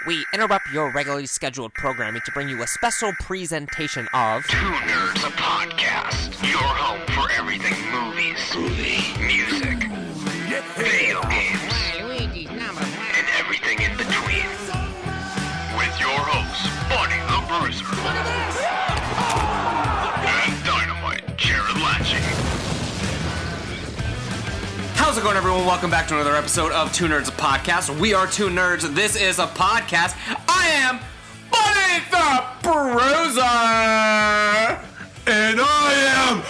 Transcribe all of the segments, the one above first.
We interrupt your regularly scheduled programming to bring you a special presentation of Two Nerds, a podcast. Your home for everything movies, music, video games, and everything in between. With your hosts, Bunny the Bruiser, and Dynamite Jared Latching. How's it going, everyone? Welcome back to another episode of Two Nerds, a podcast. We are Two Nerds. This is a podcast. I am Bunny the Bruiser. And I am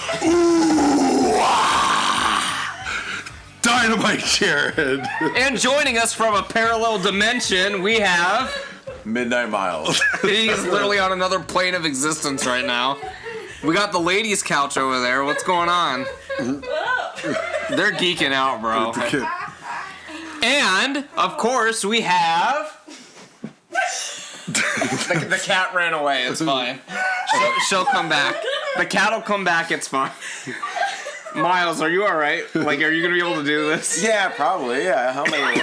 Dynamite Jared. And joining us from a parallel dimension, we have... Midnight Miles. He's literally on another plane of existence right now. We got the ladies' couch over there. What's going on? They're geeking out, bro. And, of course, we have... the cat ran away. It's fine. She'll come back. The cat will come back. It's fine. Miles, are you alright? Like, are you going to be able to do this? Yeah, probably. Yeah, how many?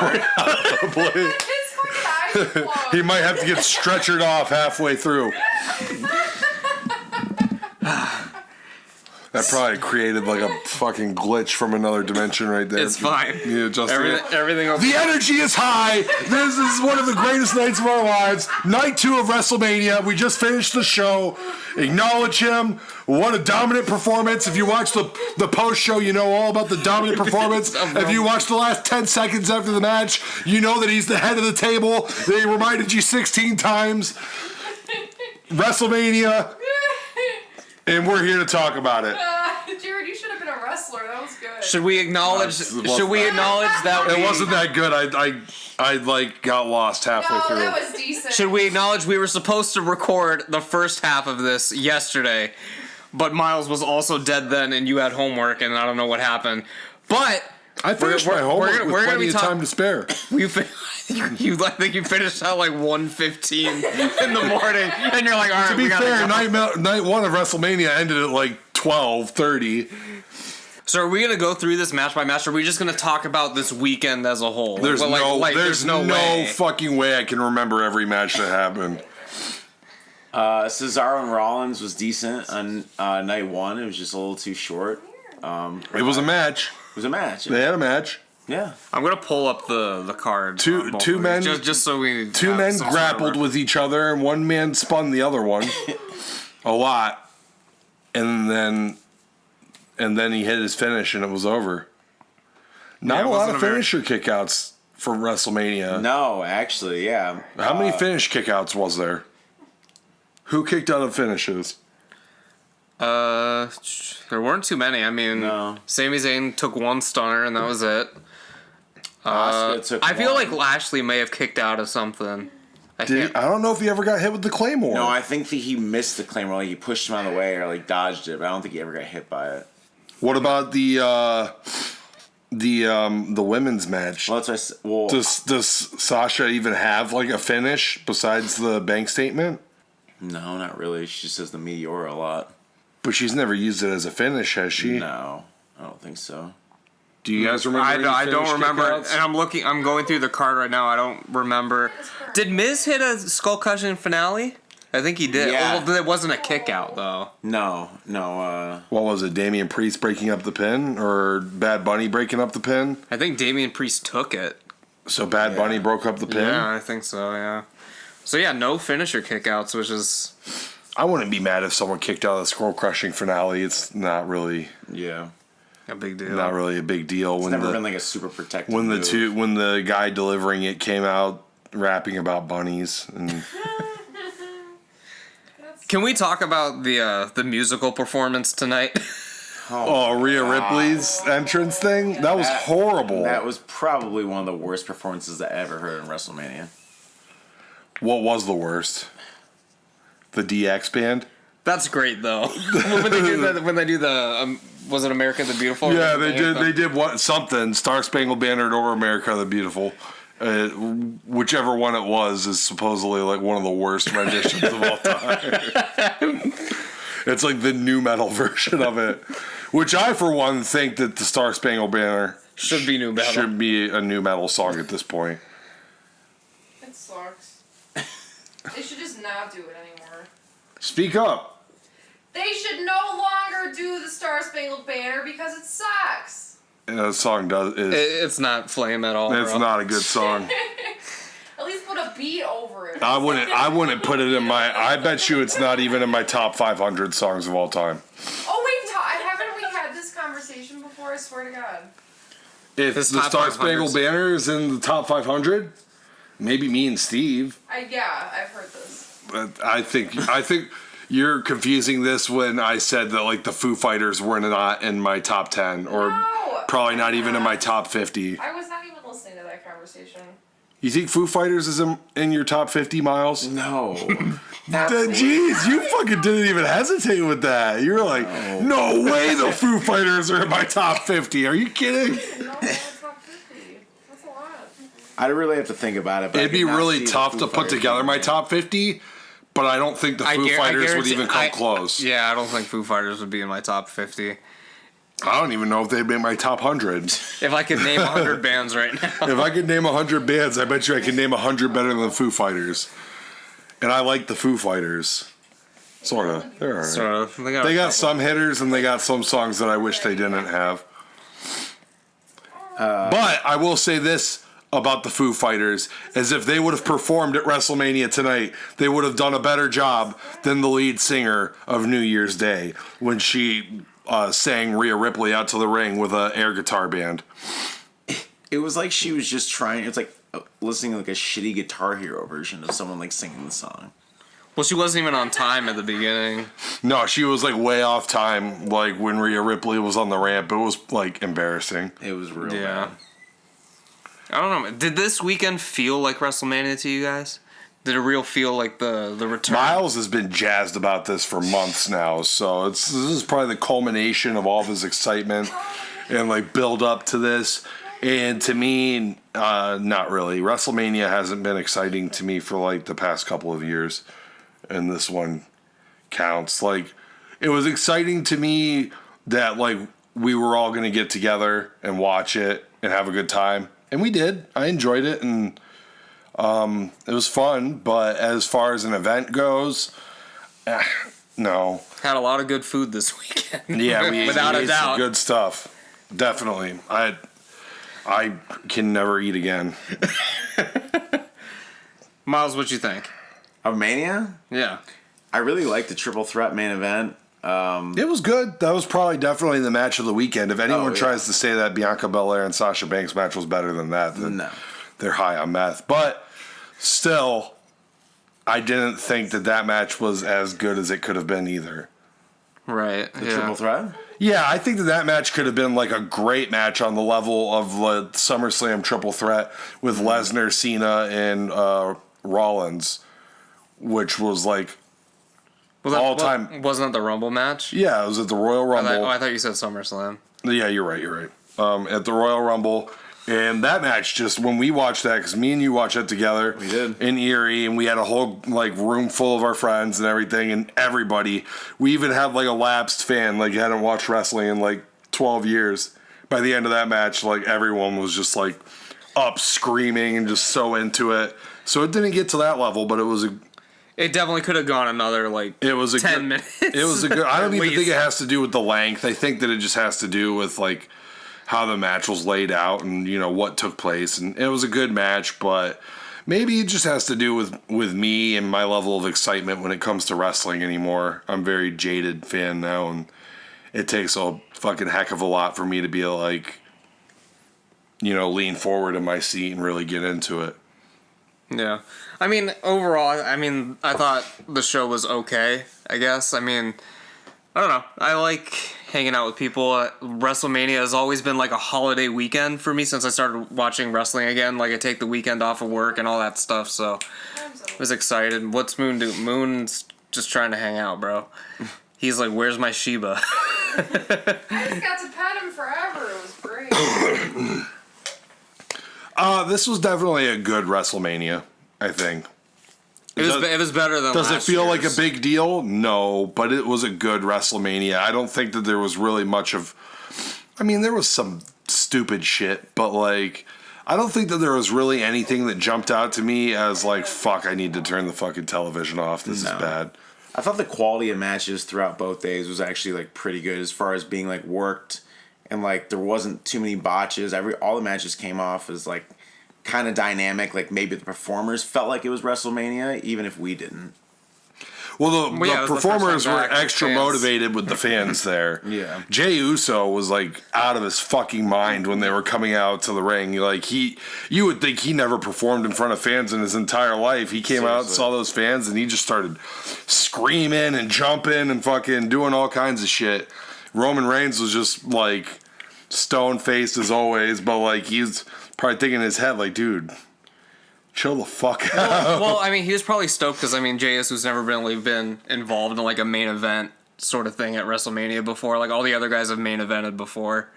He might have to get stretchered off halfway through. That probably created like a fucking glitch from another dimension right there. It's fine. Yeah, just Everything else. The energy is high. This is one of the greatest nights of our lives. Night 2 of Wrestlemania. We just finished the show. Acknowledge him. What a dominant performance. If you watch the post show, you know all about the dominant performance. If you watch the last 10 seconds after the match, you know that he's the head of the table. They reminded you 16 times. WrestleMania. And we're here to talk about it. Jared, you should have been a wrestler. That was good. Should we acknowledge that It wasn't that good. I like got lost halfway through. That was decent. Should we acknowledge we were supposed to record the first half of this yesterday, but Miles was also dead then, and you had homework, and I don't know what happened. But I finished my homework with plenty of time to spare. I think you finished at like 1:15 in the morning, and you're like, all right. To be fair, go. night 1 of WrestleMania ended at like 12:30. So are we gonna go through this match by match, or are we just gonna talk about this weekend as a whole? There's no way. fucking way I can remember every match that happened. Cesaro and Rollins was decent on night 1. It was just a little too short. It was a match. It was a match. They had a match. Yeah. I'm gonna pull up the card. Two men just so we two men grappled with each other, and one man spun the other one a lot, and then he hit his finish, and it was over. Not a lot of finisher kickouts for WrestleMania. No, actually, yeah. How many finish kickouts was there? Who kicked out of finishes? There weren't too many. I mean, no. Sami Zayn took one stunner, and that was it. Took I feel one. like Lashley may have kicked out of something. I don't know if he ever got hit with the Claymore. No, I think that he missed the Claymore. Like he pushed him out of the way or like dodged it, but I don't think he ever got hit by it. What about the women's match? Well, that's what Does Sasha even have like a finish besides the bank statement? No, not really. She just says the Meteor a lot. But she's never used it as a finish, has she? No, I don't think so. Do you guys remember? I don't remember. Kickouts? And I'm going through the card right now. I don't remember. Did Miz hit a skull crushing finale? I think he did. Yeah. Well, it wasn't a kick out though. No. What was it? Damian Priest breaking up the pin, or Bad Bunny breaking up the pin? I think Damian Priest took it. So Bad Bunny broke up the pin. Yeah, I think so. Yeah. So yeah, no finisher kickouts, which is. I wouldn't be mad if someone kicked out of the skull crushing finale. It's not really. Yeah. A big deal. Not really a big deal. It's never been like a super protective when move. when the guy delivering it came out rapping about bunnies and. Can we talk about the musical performance tonight? Oh, Rhea Ripley's entrance thing? That was horrible. That was probably one of the worst performances I ever heard in WrestleMania. What was the worst? The DX band? That's great though. when they do the was it America the Beautiful? Yeah, they did something Star Spangled Banner over America the Beautiful. Whichever one it was is supposedly like one of the worst renditions of all time. It's like the new metal version of it, which I for one think that the Star Spangled Banner should be new metal. Should be a new metal song at this point. It sucks. They should just not do it anymore. Speak up. They should no longer do the Star Spangled Banner because it sucks. The song It's not flame at all. it's bro. not a good song. At least put a beat over it. I wouldn't put it in my. I bet you it's not even in my top 500 songs of all time. Oh, haven't we had this conversation before? I swear to God. If This the top Star 500s. Spangled Banner is in the top 500, maybe me and Steve. Yeah, I've heard this. But I think you're confusing this when I said that like the Foo Fighters were not in my top 10 or No, probably not even in my top 50. I was not even listening to that conversation. You think Foo Fighters is in your top 50, Miles? No. Jeez, you fucking didn't even hesitate with that. You were like, no way the Foo Fighters are in my top 50. Are you kidding? No, it's not 50. That's a lot. I'd really have to think about it. But It'd I be could not really see the tough Foo to put Fighters together being my there. top 50, but I don't think the Foo Fighters would even come close. Yeah, I don't think Foo Fighters would be in my top 50. I don't even know if they'd be in my top 100. If I could name 100 bands right now. If I could name 100 bands, I bet you I could name 100 better than the Foo Fighters. And I like the Foo Fighters. Sort of. They're all right. So, they got, They a got couple. some hitters and they got some songs that I wish they didn't have. But I will say this about the Foo Fighters, is if they would have performed at WrestleMania tonight, they would have done a better job than the lead singer of New Year's Day when she sang Rhea Ripley out to the ring with an air guitar band. It was like she was just trying. It's like listening to like a shitty Guitar Hero version of someone like singing the song. Well, she wasn't even on time at the beginning. No, she was like way off time. Like when Rhea Ripley was on the ramp, it was like embarrassing. It was real Yeah. bad. I don't know. Man. Did this weekend feel like WrestleMania to you guys? Did it real feel like the return? Miles has been jazzed about this for months now, so this is probably the culmination of all of his excitement and like build up to this. And to me, not really. WrestleMania hasn't been exciting to me for like the past couple of years, and this one counts. Like, it was exciting to me that like we were all gonna get together and watch it and have a good time, and we did. I enjoyed it, and it was fun. But as far as an event goes, no. Had a lot of good food this weekend. Yeah, we without ate a some doubt. good stuff. Definitely. I can never eat again. Miles, what you think? Of Mania, Yeah. I really liked the triple threat main event. It was good. That was probably definitely the match of the weekend. If anyone yeah. tries to say that Bianca Belair and Sasha Banks match was better than that, then No. they're high on meth. But still, I didn't think that match was as good as it could have been either. Right. The yeah. triple threat. Yeah, I think that match could have been like a great match on the level of the SummerSlam triple threat with Lesnar, Cena, and Rollins, which was like Was that, all time. Wasn't that the Rumble match? Yeah, it was at the Royal I Rumble. thought you said SummerSlam. Yeah, you're right. At the Royal Rumble. And that match, just when we watched that, because me and you watched that together. We did. In Erie, and we had a whole like room full of our friends and everything, and everybody. We even had like a lapsed fan, like hadn't watched wrestling in like 12 years. By the end of that match, like everyone was just like up screaming and just so into it. So it didn't get to that level, but it was a. It definitely could have gone another like It was a 10 good, minutes. It was a good. I don't At even think least. it has to do with the length. I think that it just has to do with like how the match was laid out and what took place. And it was a good match, but maybe it just has to do with me and my level of excitement when it comes to wrestling anymore. I'm a very jaded fan now, and it takes a fucking heck of a lot for me to be like, lean forward in my seat and really get into it. Yeah. I mean, overall, I thought the show was okay, I guess. I mean, I don't know. I like hanging out with people. WrestleMania has always been like a holiday weekend for me since I started watching wrestling again. Like, I take the weekend off of work and all that stuff, so I was excited. What's Moon do? Moon's just trying to hang out, bro. He's like, where's my Sheba? I just got to pet him forever. It was great. This was definitely a good WrestleMania, I think. It was better than Does it last feel like a year's. big deal? No, but it was a good WrestleMania. I don't think that there was really much of. I mean, there was some stupid shit, but like, I don't think that there was really anything that jumped out to me as like, fuck, I need to turn the fucking television off. This is bad. I thought the quality of matches throughout both days was actually like pretty good as far as being like worked, and like there wasn't too many botches. All the matches came off as like kind of dynamic. Like maybe the performers felt like it was WrestleMania, even if we didn't. Well, the it was the performers first time were back with extra fans. motivated with the fans there. Yeah. Jay Uso was like out of his fucking mind when they were coming out to the ring. Like you would think he never performed in front of fans in his entire life. He came out and saw those fans and he just started screaming and jumping and fucking doing all kinds of shit. Roman Reigns was just like stone faced as always, but like he's probably thinking in his head like, dude, chill the fuck out. Well, I mean, he was probably stoked because, I mean, JS was never really been involved in, like, a main event sort of thing at WrestleMania before. Like, all the other guys have main evented before.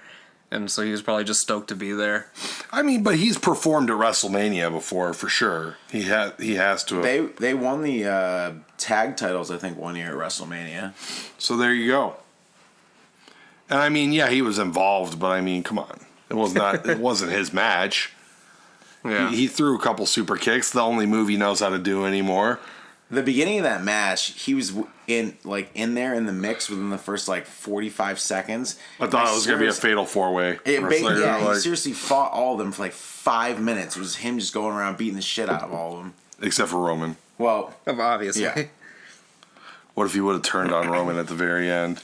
And so he was probably just stoked to be there. I mean, but he's performed at WrestleMania before, for sure. He has to have. They won the tag titles, I think, one year at WrestleMania. So there you go. And, I mean, yeah, he was involved, but, I mean, come on. It wasn't his match. Yeah. He threw a couple super kicks, the only move he knows how to do anymore. The beginning of that match, he was in there in the mix within the first like 45 seconds. I thought it was going to be a fatal four-way. He seriously fought all of them for like 5 minutes. It was him just going around beating the shit out of all of them. Except for Roman. Well, Obviously. yeah. What if he would have turned on Roman at the very end?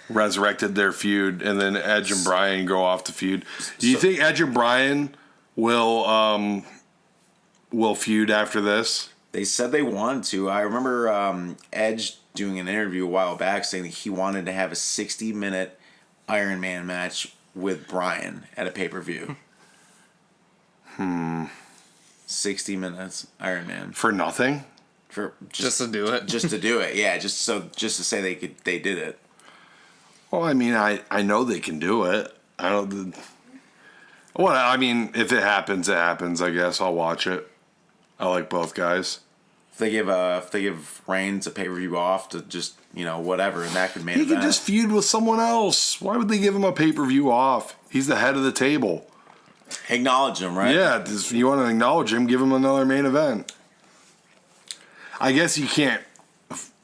Resurrected their feud, and then Edge and Bryan go off the feud. Do you think Edge and Bryan will feud after this? They said they wanted to. I remember Edge doing an interview a while back saying that he wanted to have a 60-minute Iron Man match with Bryan at a pay-per-view. 60 minutes Iron Man. For nothing? For Just to do it. Just to do it. Yeah, just to say they did it. Well, I mean, I know they can do it. Well, I mean, if it happens, it happens. I guess I'll watch it. I like both guys. If they give Reigns a pay-per-view off to just whatever, and that could main He event. could just feud with someone else. Why would they give him a pay-per-view off? He's the head of the table. Acknowledge him, right? Yeah, if you want to acknowledge him, give him another main event. I guess you can't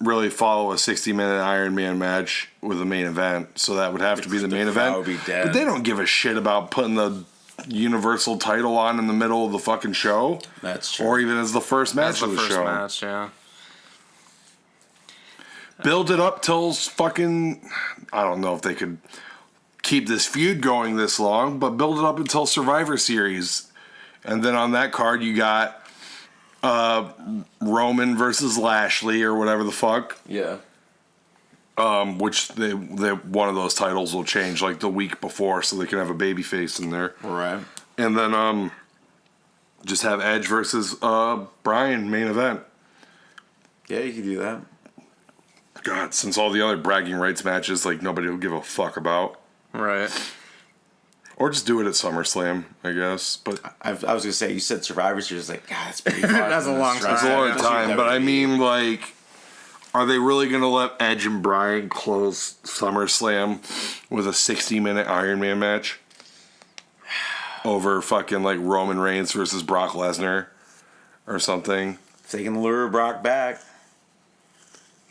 really follow a 60-minute Iron Man match with a main event, so that would have to be the main event. Would be dead. But they don't give a shit about putting the Universal title on in the middle of the fucking show. That's true. Or even as the first match That's of the the first show. match, yeah. Build it up till fucking... I don't know if they could keep this feud going this long, but build it up until Survivor Series. And then on that card, you got Roman versus Lashley or whatever the fuck. Yeah. Which they one of those titles will change like the week before, so they can have a baby face in there. Right. And then just have Edge versus Bryan main event. Yeah, you could do that. God, since all the other bragging rights matches, like nobody will give a fuck about. Right. Or just do it at SummerSlam, I guess. But I was gonna say, you said Survivor Series, like, God, that's pretty far. That's a long time. it's a long time. But I mean, like, are they really gonna let Edge and Bryan close SummerSlam with a 60-minute Iron Man match over fucking like Roman Reigns versus Brock Lesnar or something? If they can lure Brock back.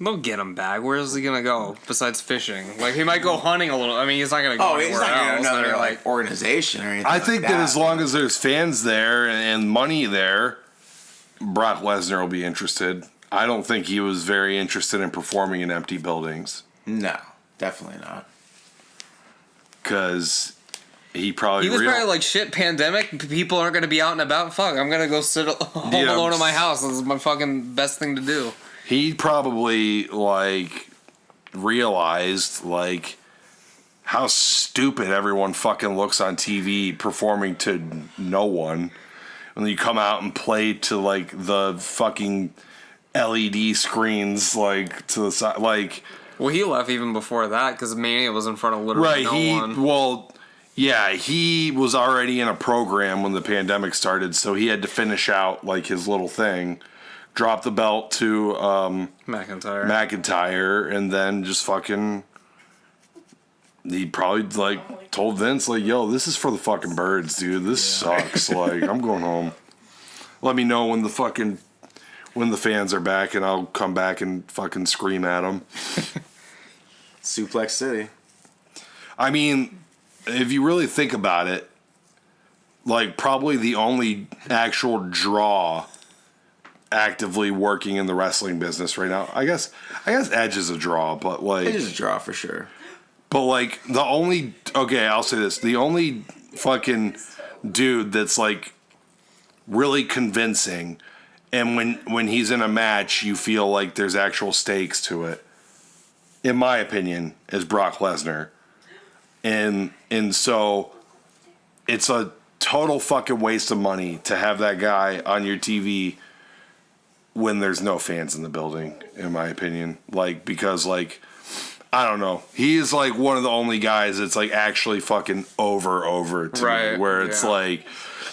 They'll get him back. Where is he gonna go besides fishing? Like he might go hunting a little. I mean, he's not gonna go Oh, he's anywhere not else. another They're like organization or anything. I think like that as long as there's fans there and money there, Brock Lesnar will be interested. I don't think he was very interested in performing in empty buildings. No, definitely not. Because he He was real- probably like, shit, pandemic, people aren't going to be out and about. Fuck, I'm going to go sit home Yeah. alone in my house. This is my fucking best thing to do. He probably like realized like how stupid everyone fucking looks on TV performing to no one. And you come out and play to like the fucking LED screens like to the side, like Well, he left even before that because Mania was in front of literally no one. He was already in a program when the pandemic started, so he had to finish out like his little thing, drop the belt to McIntyre. McIntyre, and then just fucking he probably like told Vince like, "Yo, this is for the fucking birds, dude. This sucks. Like, I'm going home. Let me know when the fans are back, and I'll come back and fucking scream at them." Suplex City. I mean, if you really think about it, like probably the only actual draw actively working in the wrestling business right now. I guess Edge is a draw, but like It is a draw for sure. But like I'll say this, the only fucking dude that's like really convincing, and when he's in a match you feel like there's actual stakes to it, in my opinion, is Brock Lesnar. And so it's a total fucking waste of money to have that guy on your TV when there's no fans in the building, in my opinion. Like, because like, I don't know. He is like one of the only guys that's like actually fucking over to me, where it's like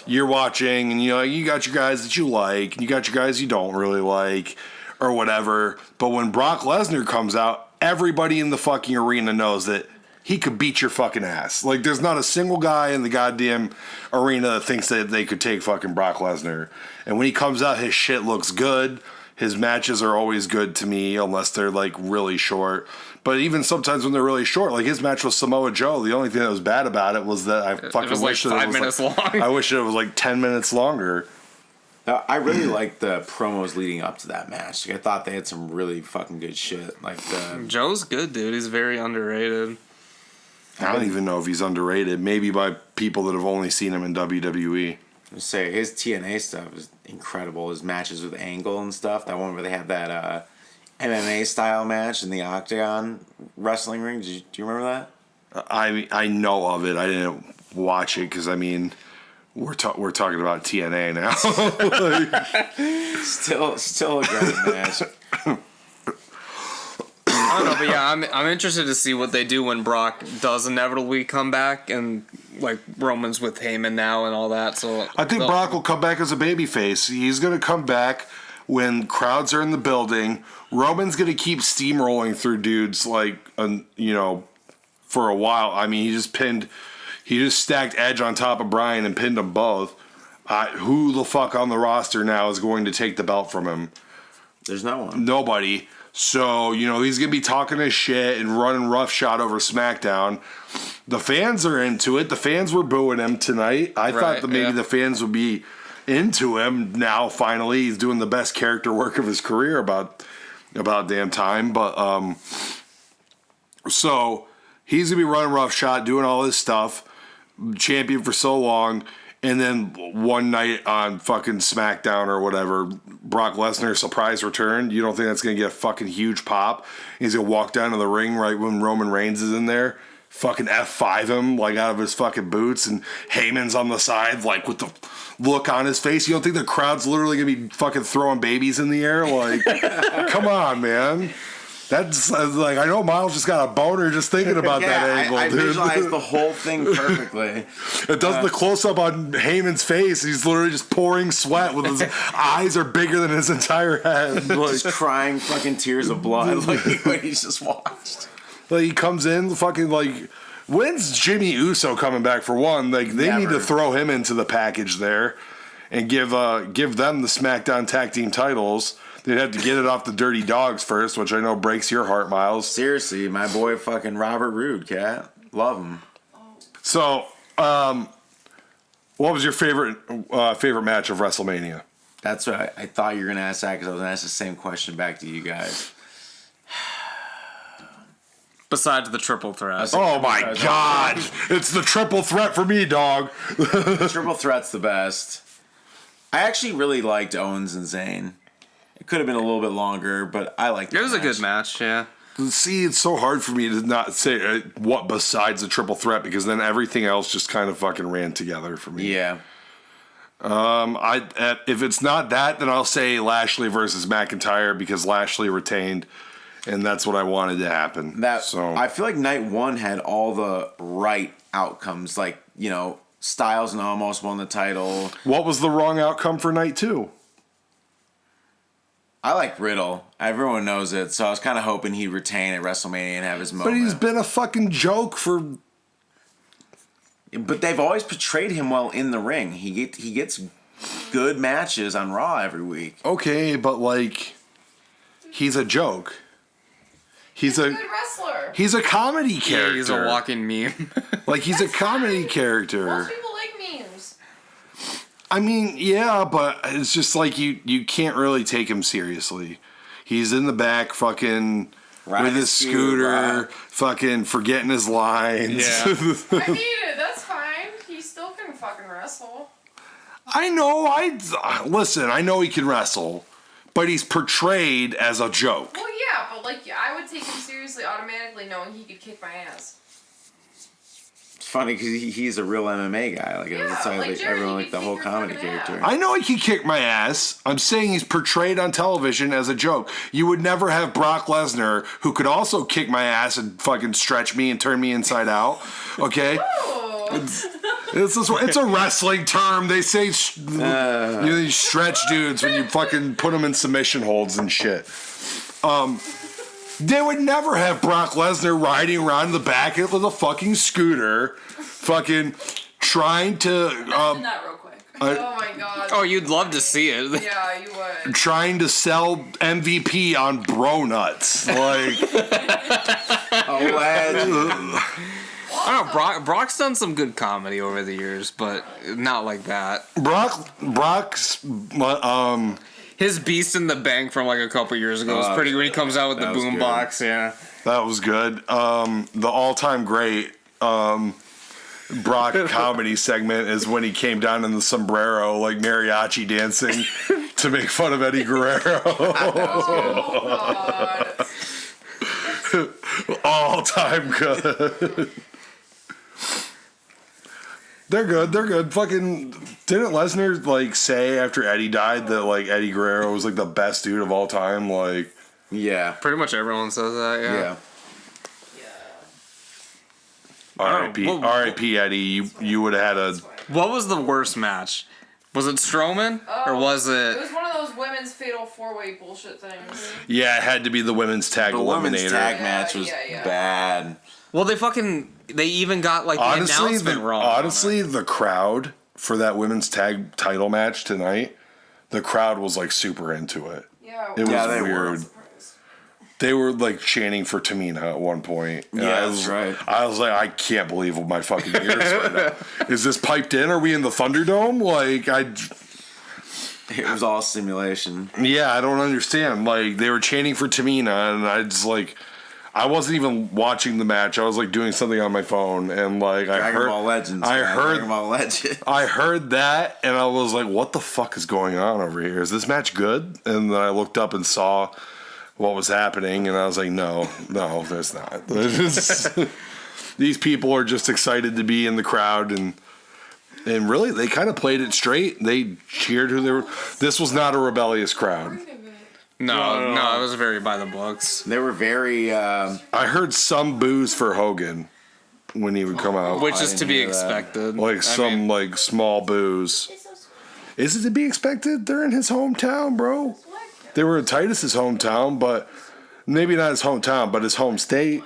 you're watching and you got your guys that you like and you got your guys you don't really like or whatever. But when Brock Lesnar comes out, everybody in the fucking arena knows that he could beat your fucking ass. Like, there's not a single guy in the goddamn arena that thinks that they could take fucking Brock Lesnar. And when he comes out, his shit looks good. His matches are always good to me, unless they're, like, really short. But even sometimes when they're really short, like his match with Samoa Joe, the only thing that was bad about it was that I fucking wish it was like 5 minutes long. I wish it was like 10 minutes longer. I really liked the promos leading up to that match. Like, I thought they had some really fucking good shit. Like Joe's good, dude. He's very underrated. I don't even know if he's underrated. Maybe by people that have only seen him in WWE. I say his TNA stuff is incredible. His matches with Angle and stuff. That one where they had that MMA style match in the Octagon wrestling ring. Do you remember that? I know of it. I didn't watch it because I mean, we're talking about TNA now. Still a great match. I don't know, but yeah, I'm interested to see what they do when Brock does inevitably come back, and like Roman's with Heyman now and all that. So I think Brock will come back as a babyface. He's going to come back when crowds are in the building. Roman's going to keep steamrolling through dudes like for a while. I mean, he just stacked Edge on top of Bryan and pinned them both. Who the fuck on the roster now is going to take the belt from him? There's no one. Nobody. So, he's going to be talking his shit and running roughshod over SmackDown. The fans are into it. The fans were booing him tonight. I thought that maybe the fans would be into him now, finally. He's doing the best character work of his career about damn time. But, so, he's going to be running roughshod, doing all this stuff. Champion for so long. And then one night on fucking SmackDown or whatever, Brock Lesnar surprise return. You don't think that's going to get a fucking huge pop? He's going to walk down to the ring right when Roman Reigns is in there, fucking F5 him like out of his fucking boots, and Heyman's on the side like with the look on his face. You don't think the crowd's literally going to be fucking throwing babies in the air? Like, come on, man. That's like, I know Miles just got a boner just thinking about that angle, I dude. visualized the whole thing perfectly. It does the close up on Heyman's face. He's literally just pouring sweat with his eyes are bigger than his entire head. Like, Just crying fucking tears of blood like what he's just watched. like he comes in fucking like, when's Jimmy Uso coming back for one? Like they need to throw him into the package there and give them the SmackDown Tag Team titles. They'd have to get it off the Dirty Dogs first, which I know breaks your heart, Miles. Seriously, my boy fucking Robert Roode, cat. Love him. So, what was your favorite match of WrestleMania? That's what I thought you were going to ask that, because I was going to ask the same question back to you guys. besides the triple threat. Oh my god! It's the triple threat for me, dog. Triple threat's the best. I actually really liked Owens and Zayn. It could have been a little bit longer, but I liked it. It was a good match, yeah. See, it's so hard for me to not say what besides the triple threat, because then everything else just kind of fucking ran together for me. Yeah. If it's not that, then I'll say Lashley versus McIntyre, because Lashley retained, and that's what I wanted to happen. I feel like night one had all the right outcomes. Like, you know, Styles and almost won the title. What was the wrong outcome for night two? I like Riddle. Everyone knows it, so I was kind of hoping he'd retain at WrestleMania and have his moment. But he's been a fucking joke for... But they've always portrayed him well in the ring. He gets good matches on Raw every week. Okay, but like, he's a joke. He's a good wrestler. He's a comedy character. Yeah, he's a walking meme. Like, he's a comedy character. Most people like memes. I mean, yeah, but it's just like you can't really take him seriously. He's in the back fucking with his scooter, fucking forgetting his lines. Yeah. I mean, that's fine. He still can fucking wrestle. I know, listen, I know he can wrestle, but he's portrayed as a joke. Well, yeah, but like, I would take him seriously automatically knowing he could kick my ass. It's funny because he's a real MMA guy. Like, Yeah, it's like Jerry, everyone he like the could whole kick your comedy fucking character. I know he can kick my ass. I'm saying he's portrayed on television as a joke. You would never have Brock Lesnar, who could also kick my ass and fucking stretch me and turn me inside out. Okay? It's a wrestling term. They say these stretch dudes when you fucking put them in submission holds and shit. They would never have Brock Lesnar riding around the back with a fucking scooter, fucking trying to. Imagine that real quick. Oh my god. Oh, you'd love to see it. Yeah, you would. Trying to sell MVP on bro nuts. Like. I don't know, Brock's done some good comedy over the years, but not like that. Brock's His Beast in the Bank from like a couple years ago was pretty when he comes out with the boombox, yeah. That was good. The all-time great Brock comedy segment is when he came down in the sombrero like mariachi dancing to make fun of Eddie Guerrero. Oh, God. All-time good. They're good. Fucking didn't Lesnar like say after Eddie died that like Eddie Guerrero was like the best dude of all time? Like, yeah, pretty much everyone says that. Yeah. R.I.P. Eddie. You would have had a. What was the worst match? Was it Strowman or was it? It was one of those women's fatal 4-way bullshit things. Yeah, it had to be the women's tag eliminator. The women's tag match was bad. Well, they even got like the announcement wrong. Honestly, the crowd for that women's tag title match tonight, the crowd was like super into it. Yeah, it was they weird. They were like chanting for Tamina at one point. Yeah, that's right. I was like, I can't believe my fucking ears right now. Is this piped in? Are we in the Thunderdome? Like, it was all simulation. Yeah, I don't understand. Like, they were chanting for Tamina, and I just like. I wasn't even watching the match. I was like doing something on my phone, and like Dragon Ball Legends. I heard that, and I was like, "What the fuck is going on over here? Is this match good?" And then I looked up and saw what was happening, and I was like, "No, there's not." These people are just excited to be in the crowd, and really, they kind of played it straight. They cheered who they were. This was not a rebellious crowd. No, it was very by the books. They were very. I heard some boos for Hogan when he would come out, which is to be expected. Like like small boos. Is it to be expected? They're in his hometown, bro. They were in Titus's hometown, but maybe not his hometown, but his home state.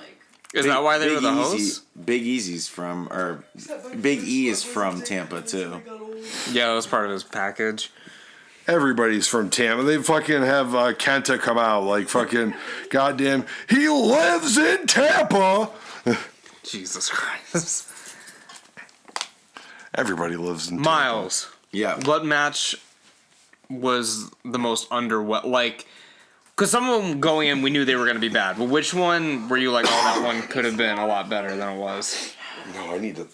Is that why they were the hosts? Big E is from Tampa too. Yeah, that was part of his package. Everybody's from Tampa. They fucking have Kenta come out like fucking goddamn. He lives in Tampa. Jesus Christ. Everybody lives in Tampa. Miles. Yeah. What match was the most underwhelming? Like, because some of them going in, we knew they were going to be bad. But which one were you like, oh, that one could have been a lot better than it was? No, I need to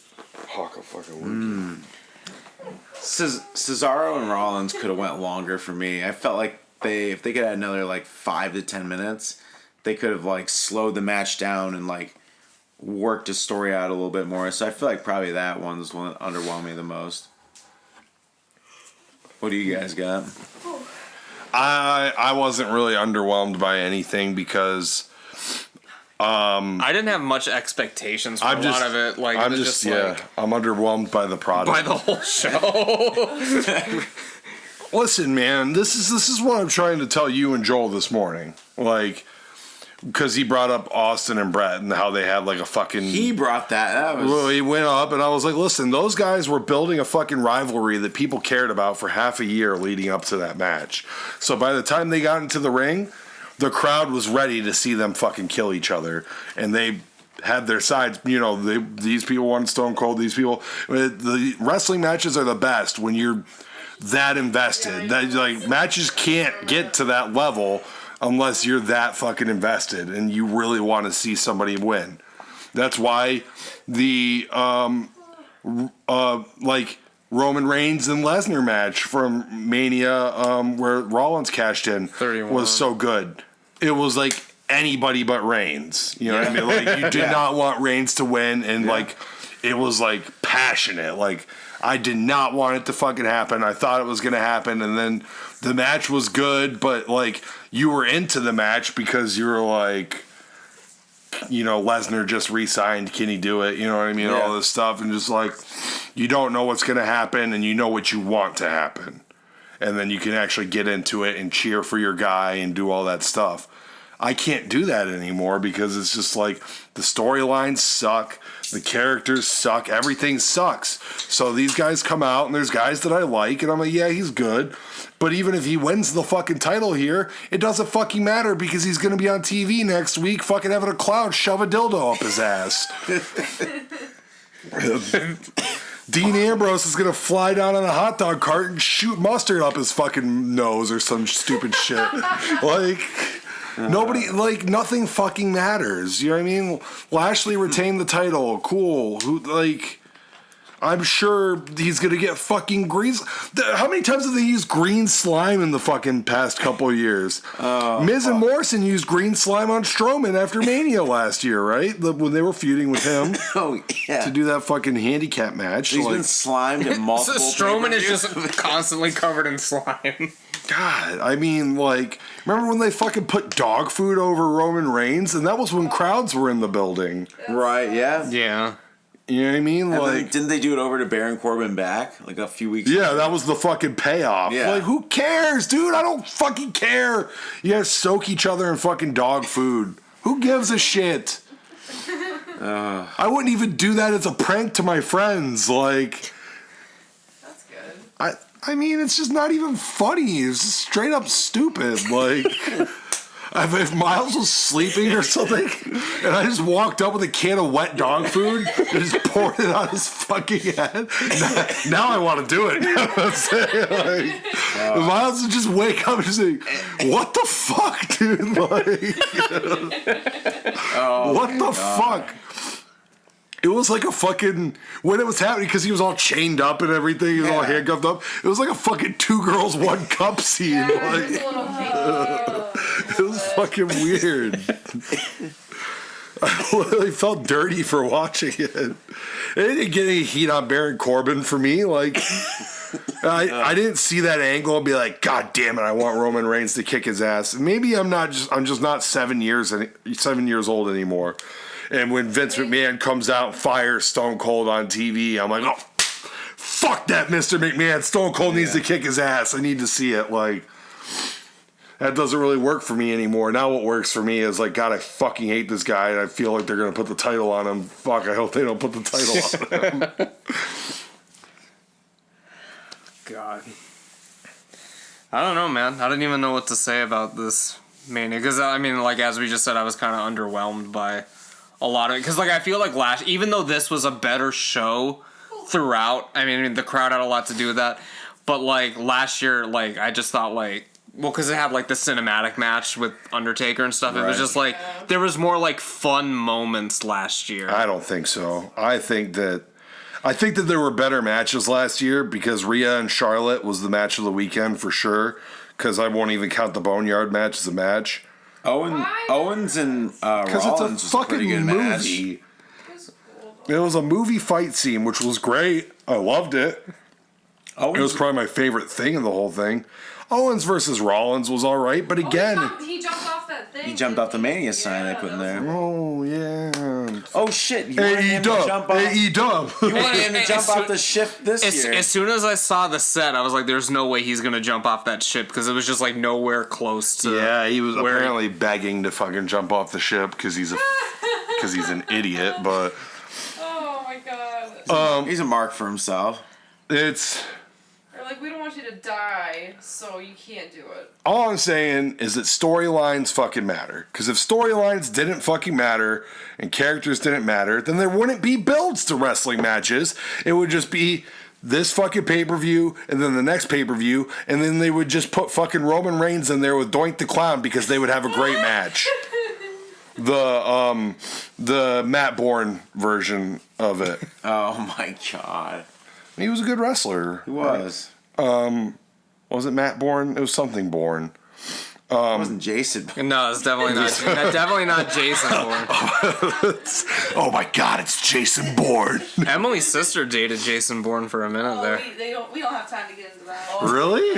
hawk a fucking word. Cesaro and Rollins could have went longer for me. I felt like if they could add another like 5 to 10 minutes, they could have like slowed the match down and like worked the story out a little bit more. So I feel like probably that one's one that underwhelmed me the most. What do you guys got? I wasn't really underwhelmed by anything because I didn't have much expectations for a lot of it. Like, I'm just I'm underwhelmed by the product. By the whole show. listen, man, this is what I'm trying to tell you and Joel this morning. Like, because he brought up Austin and Brett and how they had like a fucking... He brought that. That was... Well, he went up and I was like, listen, those guys were building a fucking rivalry that people cared about for half a year leading up to that match. So by the time they got into the ring, the crowd was ready to see them fucking kill each other. And they had their sides, you know, these people wanted Stone Cold, these people... The wrestling matches are the best when you're that invested. That, like, matches can't get to that level unless you're that fucking invested and you really want to see somebody win. That's why the like Roman Reigns and Lesnar match from Mania, where Rollins cashed in, 31. was so good. It was like anybody but Reigns. You know what I mean? Like, you did not want Reigns to win, and like it was like passionate. Like, I did not want it to fucking happen. I thought it was gonna happen, and then the match was good, but like you were into the match because you were like, you know, Lesnar just re-signed. Can he do it? You know what I mean? Yeah. All this stuff, and just like you don't know what's gonna happen, and you know what you want to happen, and then you can actually get into it and cheer for your guy and do all that stuff. I can't do that anymore because it's just like the storylines suck, the characters suck, everything sucks. So these guys come out and there's guys that I like and I'm like, yeah, he's good. But even if he wins the fucking title here, it doesn't fucking matter because he's going to be on TV next week fucking having a clown shove a dildo up his ass. Dean Ambrose is going to fly down on a hot dog cart and shoot mustard up his fucking nose or some stupid shit. Like... Nobody, like, nothing fucking matters. You know what I mean? Lashley retained the title. Cool. Who, like, I'm sure he's going to get fucking green. How many times have they used green slime in the fucking past couple of years? Miz and Morrison used green slime on Strowman after Mania last year, right? When they were feuding with him. Oh, yeah. To do that fucking handicap match. He's been slimed in multiple Strowman is pay-per-views. just constantly covered in slime. God, I mean, like, remember when they fucking put dog food over Roman Reigns? And that was when crowds were in the building. Right, yeah. Yeah. You know what I mean? And Like, didn't they do it over to Baron Corbin back like a few weeks yeah, ago? that was the fucking payoff. Yeah. Like, who cares, dude? I don't fucking care. You guys soak each other in fucking dog food. Who gives a shit? I wouldn't even do that as a prank to my friends. Like, That's good. I mean, it's just not even funny. It's just straight up stupid. Like, if Miles was sleeping or something, and I just walked up with a can of wet dog food and just poured it on his fucking head, now I want to do it. You know what I'm saying? Like, if Miles would just wake up and just say, "What the fuck, dude? Like, what the fuck?" It was like a fucking, when it was happening, because he was all chained up and everything, he was all handcuffed up, it was like a fucking 2 girls, 1 cup scene. Yeah, Like, just a little hug. it was fucking weird. I literally felt dirty for watching it. It didn't get any heat on Baron Corbin for me. Like, I didn't see that angle and be like, God damn it, I want Roman Reigns to kick his ass. Maybe I'm just not 7 years old anymore. And when Vince McMahon comes out and fires Stone Cold on TV, I'm like, oh, fuck that, Mr. McMahon. Stone Cold needs to kick his ass. I need to see it. Like, that doesn't really work for me anymore. Now what works for me is like, God, I fucking hate this guy, and I feel like they're going to put the title on him. Fuck, I hope they don't put the title on him. God. I don't know, man. I didn't even know what to say about this Mania. Because, I mean, like, as we just said, I was kind of underwhelmed by a lot of it. Because, like, I feel like even though this was a better show throughout, I mean, the crowd had a lot to do with that. But, like, last year, like, I just thought, like, well, because it had, like, the cinematic match with Undertaker and stuff. It was just, like, there was more, like, fun moments last year. I don't think so. I think that there were better matches last year because Rhea and Charlotte was the match of the weekend for sure. Because I won't even count the Boneyard match as a match. Owens and Because Rollins it's a was a pretty fucking good match. movie. It was cool. It was a movie fight scene, which was great. I loved it. It was probably my favorite thing in the whole thing. Owens versus Rollins was all right, but again, he jumped off that thing. He jumped off the Mania sign I put in there. oh yeah. Oh shit! You wanted him to jump off. AE-Dub. You wanted him to jump off the ship this year. As soon as I saw the set, I was like, "There's no way he's gonna jump off that ship," because it was just like nowhere close to. Yeah, he was apparently begging to fucking jump off the ship because he's an idiot. But Oh my god. He's a mark for himself. it's. They're like, we don't want you to die, so you can't do it. All I'm saying is that storylines fucking matter. Because if storylines didn't fucking matter and characters didn't matter, then there wouldn't be builds to wrestling matches. It would just be this fucking pay-per-view and then the next pay-per-view, and then they would just put fucking Roman Reigns in there with Doink the Clown because they would have a great match. The Matt Bourne version of it. Oh my god. He was a good wrestler. He was. Was it Matt Bourne? It was something Bourne. It wasn't Jason. No, it's definitely not Jason Bourne. Oh my god, it's Jason Bourne. Emily's sister dated Jason Bourne for a minute there. We don't have time to get into that. Really?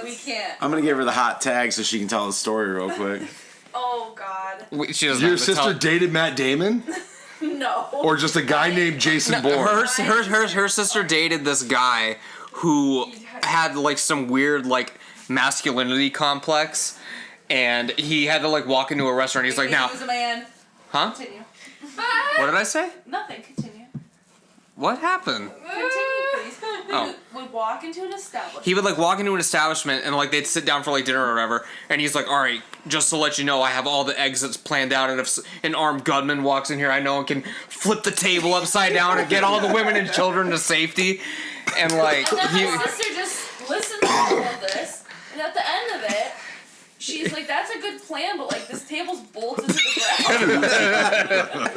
We can't. I'm gonna give her the hot tag so she can tell the story real quick. Oh god. She doesn't Your have to sister tell- dated Matt Damon? No. Or just a guy named Jason Bourne? Her sister dated this guy who had like some weird like masculinity complex, and he had to like walk into a restaurant. He's like, now, He was a man. huh? Continue. What did I say? Nothing. Continue. What happened? Continue, please. Oh. We would walk into an establishment. He would like walk into an establishment and like they'd sit down for like dinner or whatever, and he's like, all right, just to let you know, I have all the exits planned out, and if an armed gunman walks in here, I know I can flip the table upside down and get all the women and children to safety. And like And then my sister just listened to all of this, and at the end of it, she's like, "That's a good plan, but like this table's bolted to the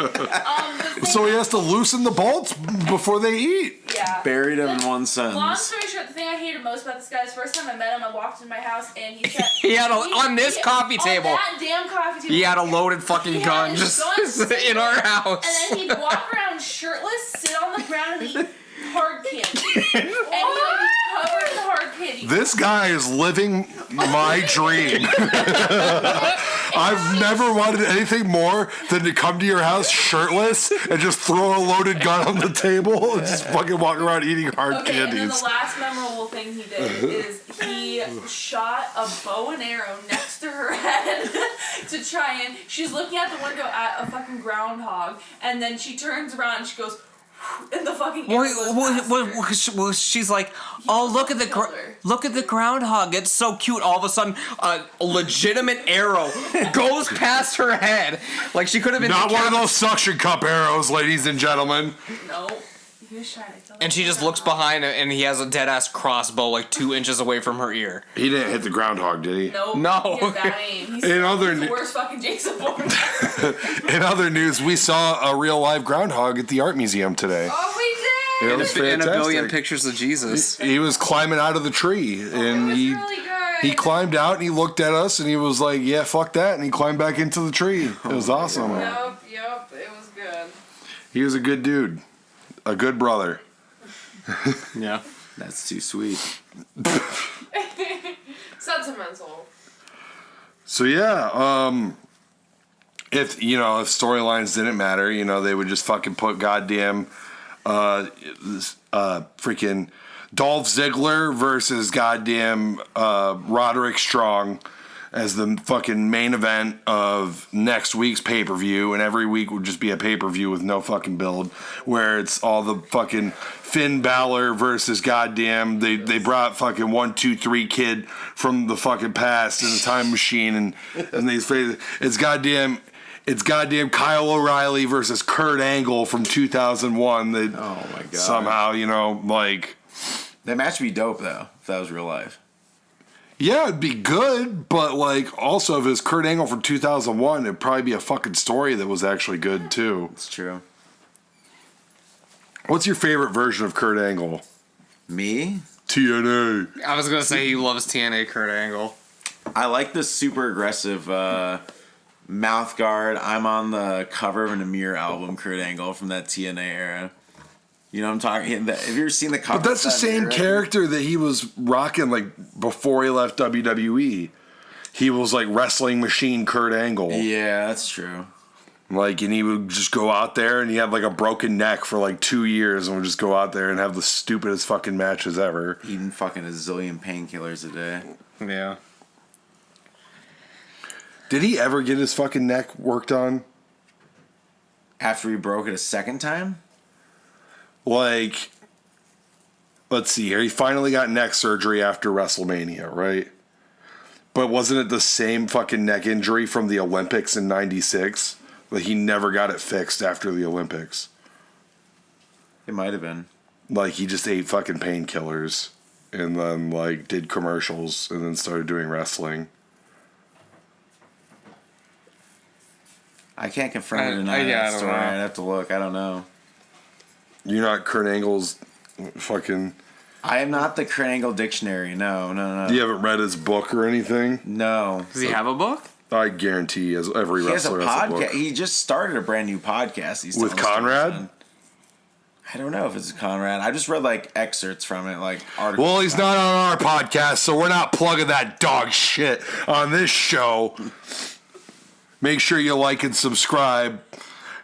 ground." So he has to loosen the bolts before they eat. Yeah. Buried him in one Long sentence. story short, the thing I hated most about this guy is first time I met him, I walked into my house and he said He had on this coffee table. On that damn coffee table. he had a loaded fucking He had gun his just gun sitting in our there, house. And then he'd walk around shirtless, sit on the ground, and eat hard candy. And he would be covered in hard candy. This guy is living my dream. I've never wanted anything more than to come to your house shirtless and just throw a loaded gun on the table and just fucking walk around eating hard Okay, and then candies. the last memorable thing he did is he shot a bow and arrow next to her head to try and she's looking out the window at a fucking groundhog, and then she turns around and she goes, and the fucking arrow goes past her. She's like, oh, look at the groundhog. It's so cute. All of a sudden, a legitimate arrow goes past her head. Like she could have been Not one of those suction cup arrows, ladies and gentlemen. No, he was trying to kill And she just looks behind him, and he has a dead ass crossbow like 2 inches away from her ear. He didn't hit the groundhog, did he? Nope. No. He has bad aim. He's In other the ne- worst fucking Jason Bourne. In other news, we saw a real live groundhog at the art museum today. Oh, we did. It was And a billion fantastic. pictures of Jesus. He was climbing out of the tree, and It was he really good. he climbed out and he looked at us and he was like, "Yeah, fuck that," and he climbed back into the tree. It was awesome. Yep, it was good. He was a good dude, a good brother. Yeah. That's too sweet. Sentimental. So yeah, if storylines didn't matter, they would just fucking put goddamn freaking Dolph Ziggler versus goddamn Roderick Strong as the fucking main event of next week's pay-per-view, and every week would just be a pay-per-view with no fucking build, where it's all the fucking Finn Balor versus goddamn they brought fucking 1, 2, 3 kid from the fucking past in the time machine, and they say it's goddamn Kyle O'Reilly versus Kurt Angle from 2001. They, Oh my god. somehow, like, That match would be dope though, if that was real life. yeah, it'd be good, but like, also if it's Kurt Angle from 2001, it'd probably be a fucking story that was actually good too. It's true. What's your favorite version of Kurt Angle? Me? TNA. I was gonna say he loves TNA Kurt Angle. I like the super aggressive mouth guard. I'm on the cover of an Amir album, Kurt Angle from that TNA era. You know what I'm talking? Have you ever seen the cover? But that's the same character that he was rocking like before he left WWE. He was like wrestling machine Kurt Angle. Yeah, that's true. Like, and he would just go out there and he had like a broken neck for like 2 years and would just go out there and have the stupidest fucking matches ever. Eating fucking a zillion painkillers a day. Yeah. Did he ever get his fucking neck worked on? After he broke it a second time? Like, let's see here. He finally got neck surgery after WrestleMania, right? But wasn't it the same fucking neck injury from the Olympics in '96? Like, he never got it fixed after the Olympics. It might have been. Like, he just ate fucking painkillers and then, like, did commercials and then started doing wrestling. I can't confirm or deny that story. I'd have to look. I don't know. You're not Kurt Angle's fucking... I am not the Kurt Angle dictionary. No. You haven't read his book or anything? No. Does he have a book? I guarantee he has, every He has a wrestler has a book. podcast. He just started a brand new podcast. He's With telling Conrad? stories on. I don't know if it's Conrad. I just read like excerpts from it, like articles. Well, he's not on our podcast, so we're not plugging that dog shit on this show. Make sure you like and subscribe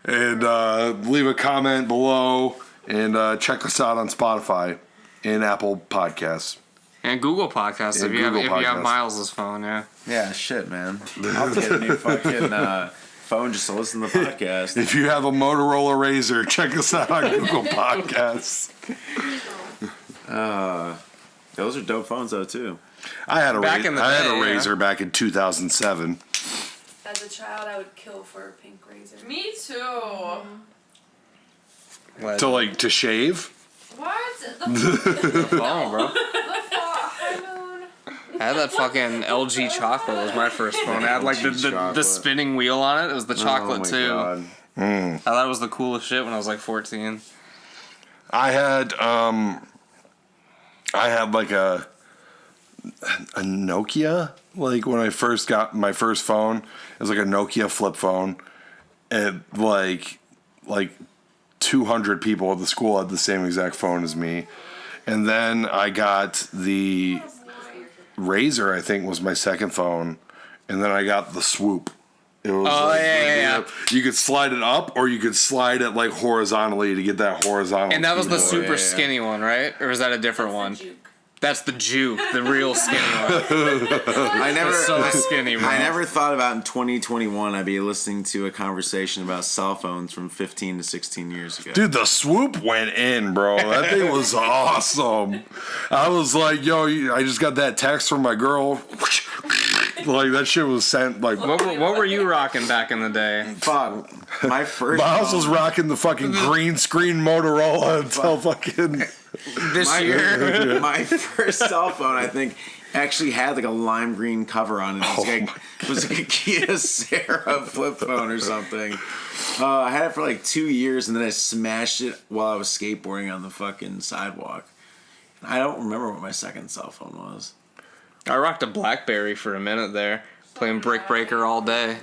and leave a comment below and check us out on Spotify and Apple Podcasts. And Google Podcasts And if you Google have Podcasts. Miles' phone, yeah. Yeah, shit, man. I'll get a new fucking phone just to listen to the podcast. If you have a Motorola Razr, check us out on Google Podcasts. Those are dope phones though too. I had a Back in the I had a day, yeah. Razr back in 2007. As a child, I would kill for a pink razor. Me too. To shave? What? phone, bro. High moon. I had that fucking LG chocolate was my first phone. It had like the chocolate. spinning wheel on it. It was the chocolate too. God. I thought it was the coolest shit when I was like 14. I had like a Nokia. Like when I first got my first phone, it was like a Nokia flip phone, and like 200 people at the school had the same exact phone as me. And then I got the Razr, I think was my second phone, and then I got the Swoop. It was yeah. You could slide it up, or you could slide it like horizontally to get that horizontal. And that was the keyboard. super skinny one, right? Or was that a different one? That's the Juke, the real skinny one. I never So skinny, bro. I never thought about in 2021 I'd be listening to a conversation about cell phones from 15 to 16 years ago. Dude, the Swoop went in, bro. That thing was awesome. I was like, yo, I just got that text from my girl. Like, that shit was sent, like... What were you rocking back in the day? Fuck. My first Miles phone- was rocking the fucking green screen Motorola until fucking... This year? My first cell phone, I think, actually had like a lime green cover on it. It was like a Kyocera flip phone or something. I had it for like 2 years, and then I smashed it while I was skateboarding on the fucking sidewalk. I don't remember what my second cell phone was. I rocked a BlackBerry for a minute there, playing Brick Breaker all day.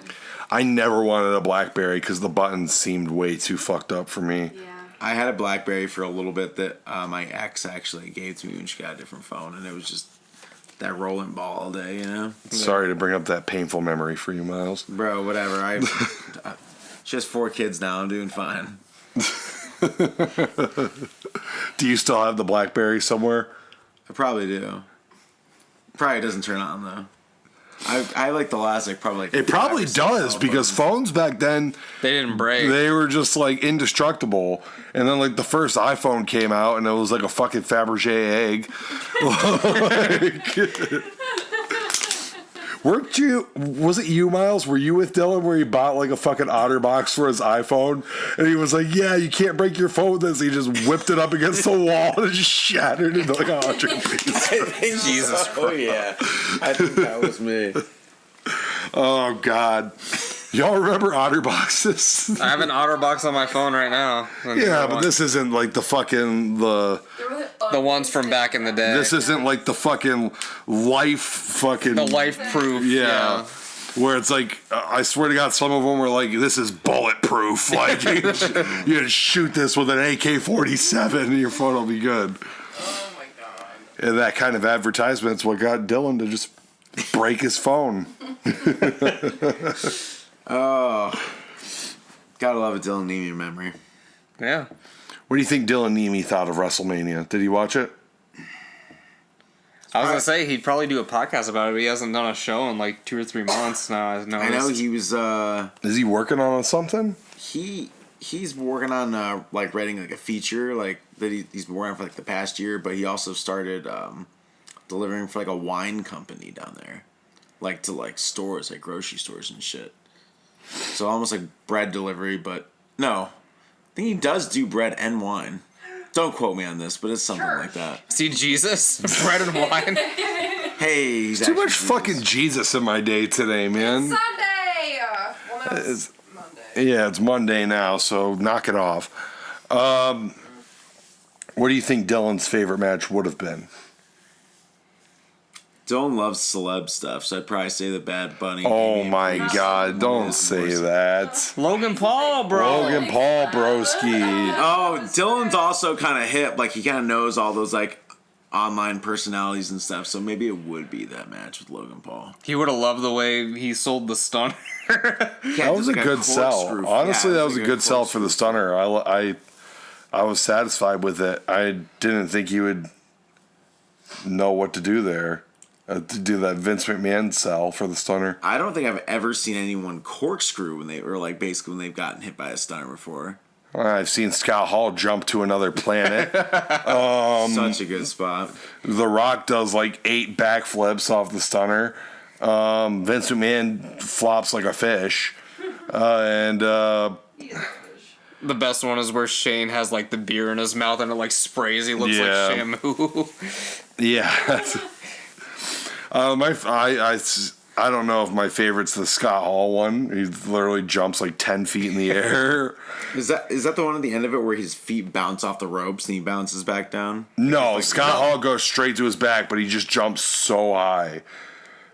I never wanted a BlackBerry because the buttons seemed way too fucked up for me. Yeah. I had a BlackBerry for a little bit that my ex actually gave to me when she got a different phone, and it was just that rolling ball all day, you know? Sorry to bring up that painful memory for you, Miles. Bro, whatever. She has 4 kids now. I'm doing fine. Do you still have the BlackBerry somewhere? I probably do. Probably doesn't turn on, though. I like the last, like, probably... Like It probably 5 or 6 does, cell because phones back then... They didn't break. They were just like indestructible, and then like the first iPhone came out, and it was like a fucking Fabergé egg. Weren't you? Was it you, Miles? Were you with Dylan where he bought like a fucking OtterBox for his iPhone, and he was like, "Yeah, you can't break your phone with this." He just whipped it up against the wall and it just shattered into like 100 pieces. Jesus Oh, yeah. I think that was me. Oh God. Y'all remember OtterBoxes? I have an OtterBox on my phone right now. Yeah, but this isn't like the fucking the ones from back in the day. This isn't like the fucking life fucking... The life proof. Yeah. Where it's like, I swear to God, some of them were like, this is bulletproof. Like, you can shoot this with an AK-47 and your phone will be good. Oh my god. And that kind of advertisement's what got Dylan to just break his phone. Oh, gotta love a Dylan Neeme memory. Yeah. What do you think Dylan Neeme thought of WrestleMania? Did he watch it? I was going to say, he'd probably do a podcast about it, but he hasn't done a show in like 2 or 3 months now. I know he was. Is he working on something? He's working on like writing like a feature like that he's been working on for like the past year, but he also started delivering for like a wine company down there, like to like stores, like grocery stores and shit. So almost like bread delivery, but no, I think he does do bread and wine. Don't quote me on this, but it's something like that. See Jesus? Bread and wine? Hey, he's Too much Jesus. fucking Jesus in my day today, man. Sunday! Well, no, it's Monday. Yeah, it's Monday now, so knock it off. What do you think Dylan's favorite match would have been? Dylan loves celeb stuff, so I'd probably say the Bad Bunny. Oh Amy my Priest. God, don't Is say worse. that. Logan Paul, bro. Logan Paul Broski. Oh, Dylan's also kind of hip. Like, he kind of knows all those, like, online personalities and stuff, so maybe it would be that match with Logan Paul. He would have loved the way he sold the stunner. That was a good sell. Honestly, that was a good sell for the stunner. I was satisfied with it. I didn't think he would know what to do there. To do that Vince McMahon sell for the stunner. I don't think I've ever seen anyone corkscrew when they were like basically when they've gotten hit by a stunner before. I've seen Scott Hall jump to another planet. Such a good spot. The Rock does like 8 backflips off the stunner. Vince McMahon flops like a fish. The best one is where Shane has like the beer in his mouth and it like sprays. He looks like Shamu. Yeah. I don't know if my favorite's the Scott Hall one. He literally jumps like 10 feet in the air. Is that the one at the end of it where his feet bounce off the ropes and he bounces back down? No, Scott Hall goes straight to his back, but he just jumps so high.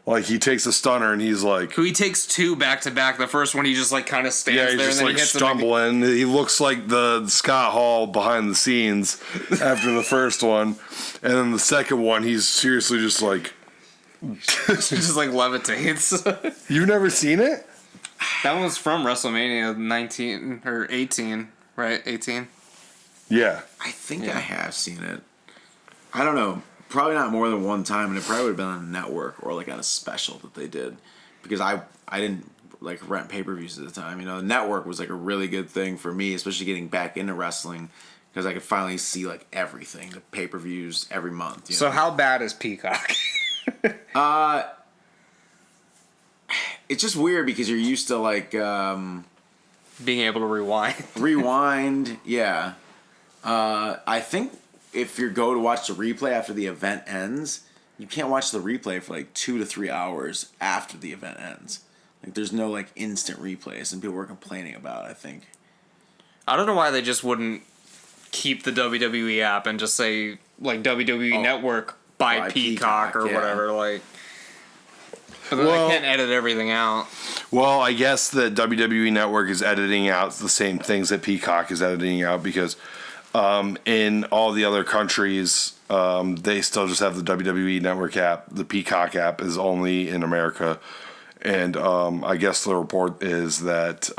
Like, he takes a stunner and he's like... He takes 2 back to back. The first one he just like kind of stands Yeah, he's there just and then like he hits stumbling. He looks like the Scott Hall behind the scenes after the first one. And then the second one, he's seriously just like... He just like levitates. You've never seen it? That was from WrestleMania 19 or 18, right? 18. Yeah. I think I have seen it. I don't know. Probably not more than one time, and it probably would have been on a network or like on a special that they did. Because I didn't like rent pay-per-views at the time. You know, the network was like a really good thing for me, especially getting back into wrestling. Because I could finally see like everything, the pay-per-views every month. You know? So how bad is Peacock? It's just weird because you're used to like Being able to rewind. rewind. Yeah. I think if you go to watch the replay after the event ends, you can't watch the replay for like 2 to 3 hours after the event ends. Like there's no like instant replays, and people were complaining about it, I think. I don't know why they just wouldn't keep the WWE app and just say like WWE Network by Peacock or yeah. whatever. Like, but then Well- they can't edit everything out. Well, I guess the WWE Network is editing out the same things that Peacock is editing out because in all the other countries, they still just have the WWE Network app. The Peacock app is only in America. And I guess the report is that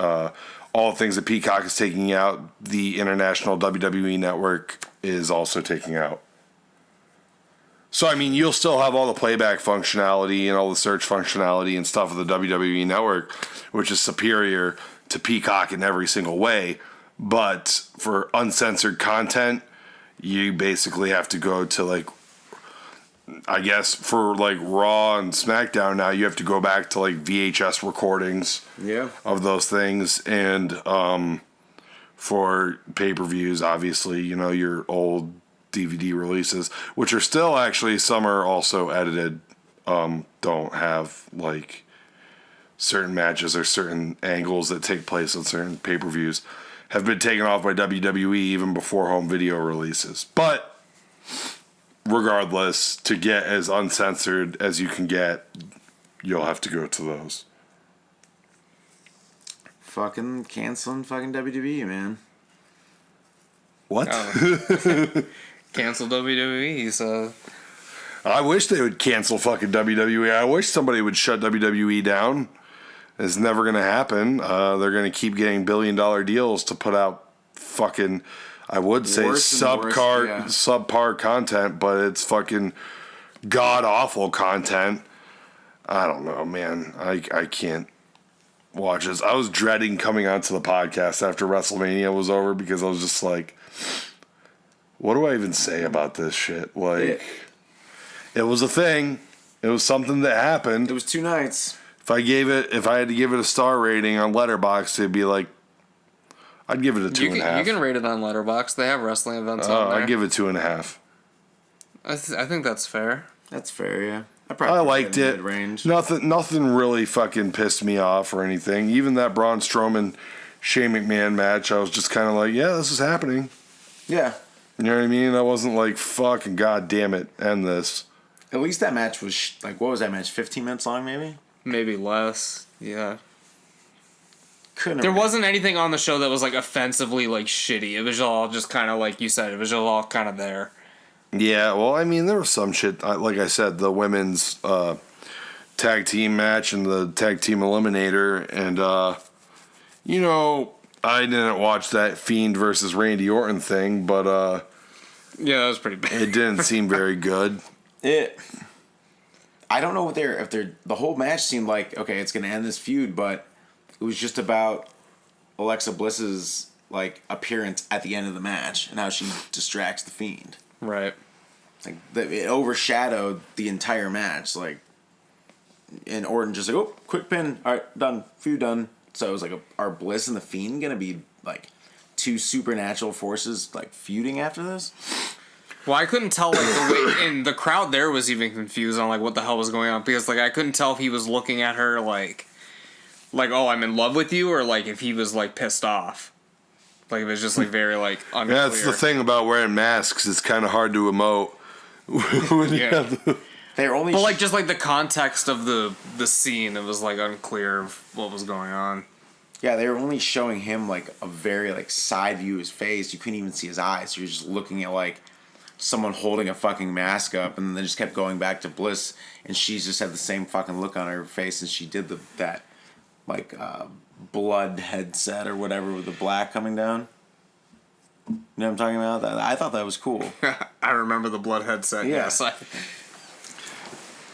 all things that Peacock is taking out, the international WWE Network is also taking out. So, I mean, you'll still have all the playback functionality and all the search functionality and stuff of the WWE Network, which is superior to Peacock in every single way. But for uncensored content, you basically have to go to, like, I guess for, like, Raw and SmackDown now, you have to go back to, like, VHS recordings of those things. And for pay-per-views, obviously, you know, your old DVD releases, which are still actually, some are also edited, don't have like certain matches or certain angles that take place on certain pay-per-views have been taken off by WWE even before home video releases. But regardless, to get as uncensored as you can get, you'll have to go to those. fucking canceling fucking WWE, man. What? Cancel WWE. So I wish they would cancel fucking WWE. I wish somebody would shut WWE down. It's never going to happen. They're going to keep getting billion-dollar deals to put out fucking, I would say, subpar content, but it's fucking god-awful content. I don't know, man. I can't watch this. I was dreading coming onto the podcast after WrestleMania was over because I was just like, what do I even say about this shit? Like, it was a thing. It was something that happened. It was 2 nights. If I had to give it a star rating on Letterboxd, it'd be like, I'd give it a 2.5. You can rate it on Letterboxd. They have wrestling events on there. I'd give it 2.5. I think that's fair. That's fair, yeah. I liked it. Mid-range. Nothing really fucking pissed me off or anything. Even that Braun Strowman Shane McMahon match, I was just kind of like, yeah, this is happening. Yeah. You know what I mean? I wasn't like, fucking god damn it, end this. At least that match was, like, what was that match? 15 minutes long, maybe? Maybe less. Yeah. There wasn't anything on the show that was, like, offensively, like, shitty. It was all just kind of, like you said, it was all kind of there. Yeah, well, I mean, there was some shit. Like I said, the women's tag team match and the tag team eliminator. And, you know, I didn't watch that Fiend versus Randy Orton thing, but yeah, that was pretty bad. It didn't seem very good. I don't know if the whole match seemed like, okay, it's going to end this feud, but it was just about Alexa Bliss's, like, appearance at the end of the match and how she distracts the Fiend. Right. Like, it overshadowed the entire match. Like, and Orton just like, oh, quick pin. All right, done. Feud done. So it was like, are Bliss and the Fiend going to be, like, 2 supernatural forces, like, feuding after this? Well, I couldn't tell, like, the way, and the crowd there was even confused on, like, what the hell was going on, because, like, I couldn't tell if he was looking at her, like, oh, I'm in love with you, or, like, if he was, like, pissed off. Like, it was just, like, very, like, unclear. Yeah, that's the thing about wearing masks. It's kind of hard to emote. They're only... But, like, just, like, the context of the scene, it was, like, unclear of what was going on. Yeah, they were only showing him, like, a very, like, side view of his face. You couldn't even see his eyes. You're just looking at, like, someone holding a fucking mask up, and then they just kept going back to Bliss, and she's just had the same fucking look on her face, and she did that, like, blood headset or whatever with the black coming down. You know what I'm talking about? I thought that was cool. I remember the blood headset. Yeah. Yes.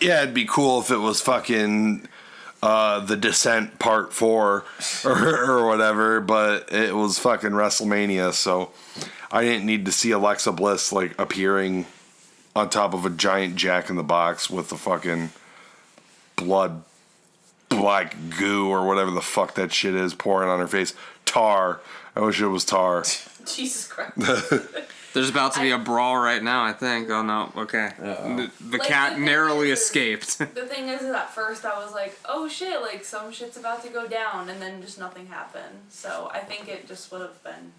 Yeah, it'd be cool if it was fucking The Descent Part 4 or whatever, but it was fucking WrestleMania, so I didn't need to see Alexa Bliss, like, appearing on top of a giant Jack in the Box with the fucking blood, black goo or whatever the fuck that shit is pouring on her face. Tar. I wish it was tar. Jesus Christ. There's about to be a brawl right now, I think. Oh, no. Okay. The Like, cat the narrowly thing is- escaped. The thing is, at first I was like, oh shit, like some shit's about to go down, and then just nothing happened. So I think it just would have been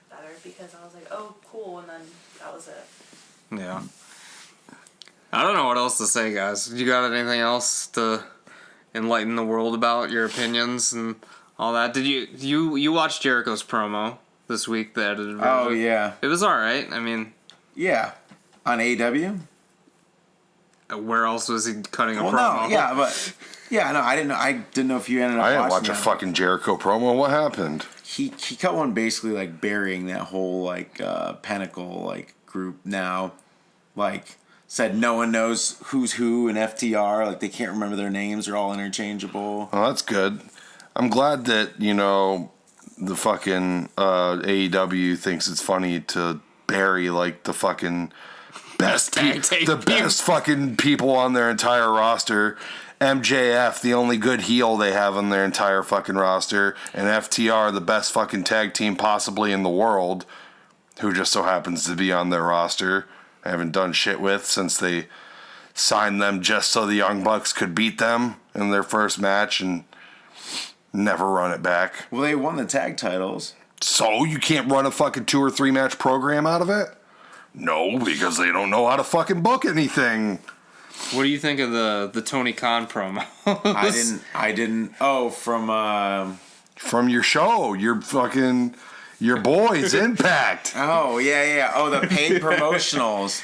better because I was like, oh cool, and then that was it. Yeah. I don't know what else to say, guys. You got anything else to enlighten the world about your opinions and all that? Did you watched Jericho's promo this week, the edited version? Oh, yeah. It was alright. I mean... Yeah. On AEW? Where else was he cutting a promo? No, yeah, but... Yeah, no, I didn't know if you ended up I didn't watching watch a that. fucking Jericho promo. What happened? He cut one basically, like, burying that whole, like, Pinnacle, like, group now. Like, said no one knows who's who in FTR. Like, they can't remember their names. They're all interchangeable. Oh, that's good. I'm glad that, you know, the fucking AEW thinks it's funny to bury, like, the fucking best best fucking people on their entire roster. MJF, the only good heel they have on their entire fucking roster, and FTR, the best fucking tag team possibly in the world, who just so happens to be on their roster. I haven't done shit with since they signed them just so the Young Bucks could beat them in their first match and never run it back. Well, they won the tag titles. So you can't run a fucking 2 or 3 match program out of it? No, because they don't know how to fucking book anything. What do you think of the Tony Khan promo? I didn't. Oh, from From your show, your boys, Impact. Oh, yeah. Oh, the paid promotionals.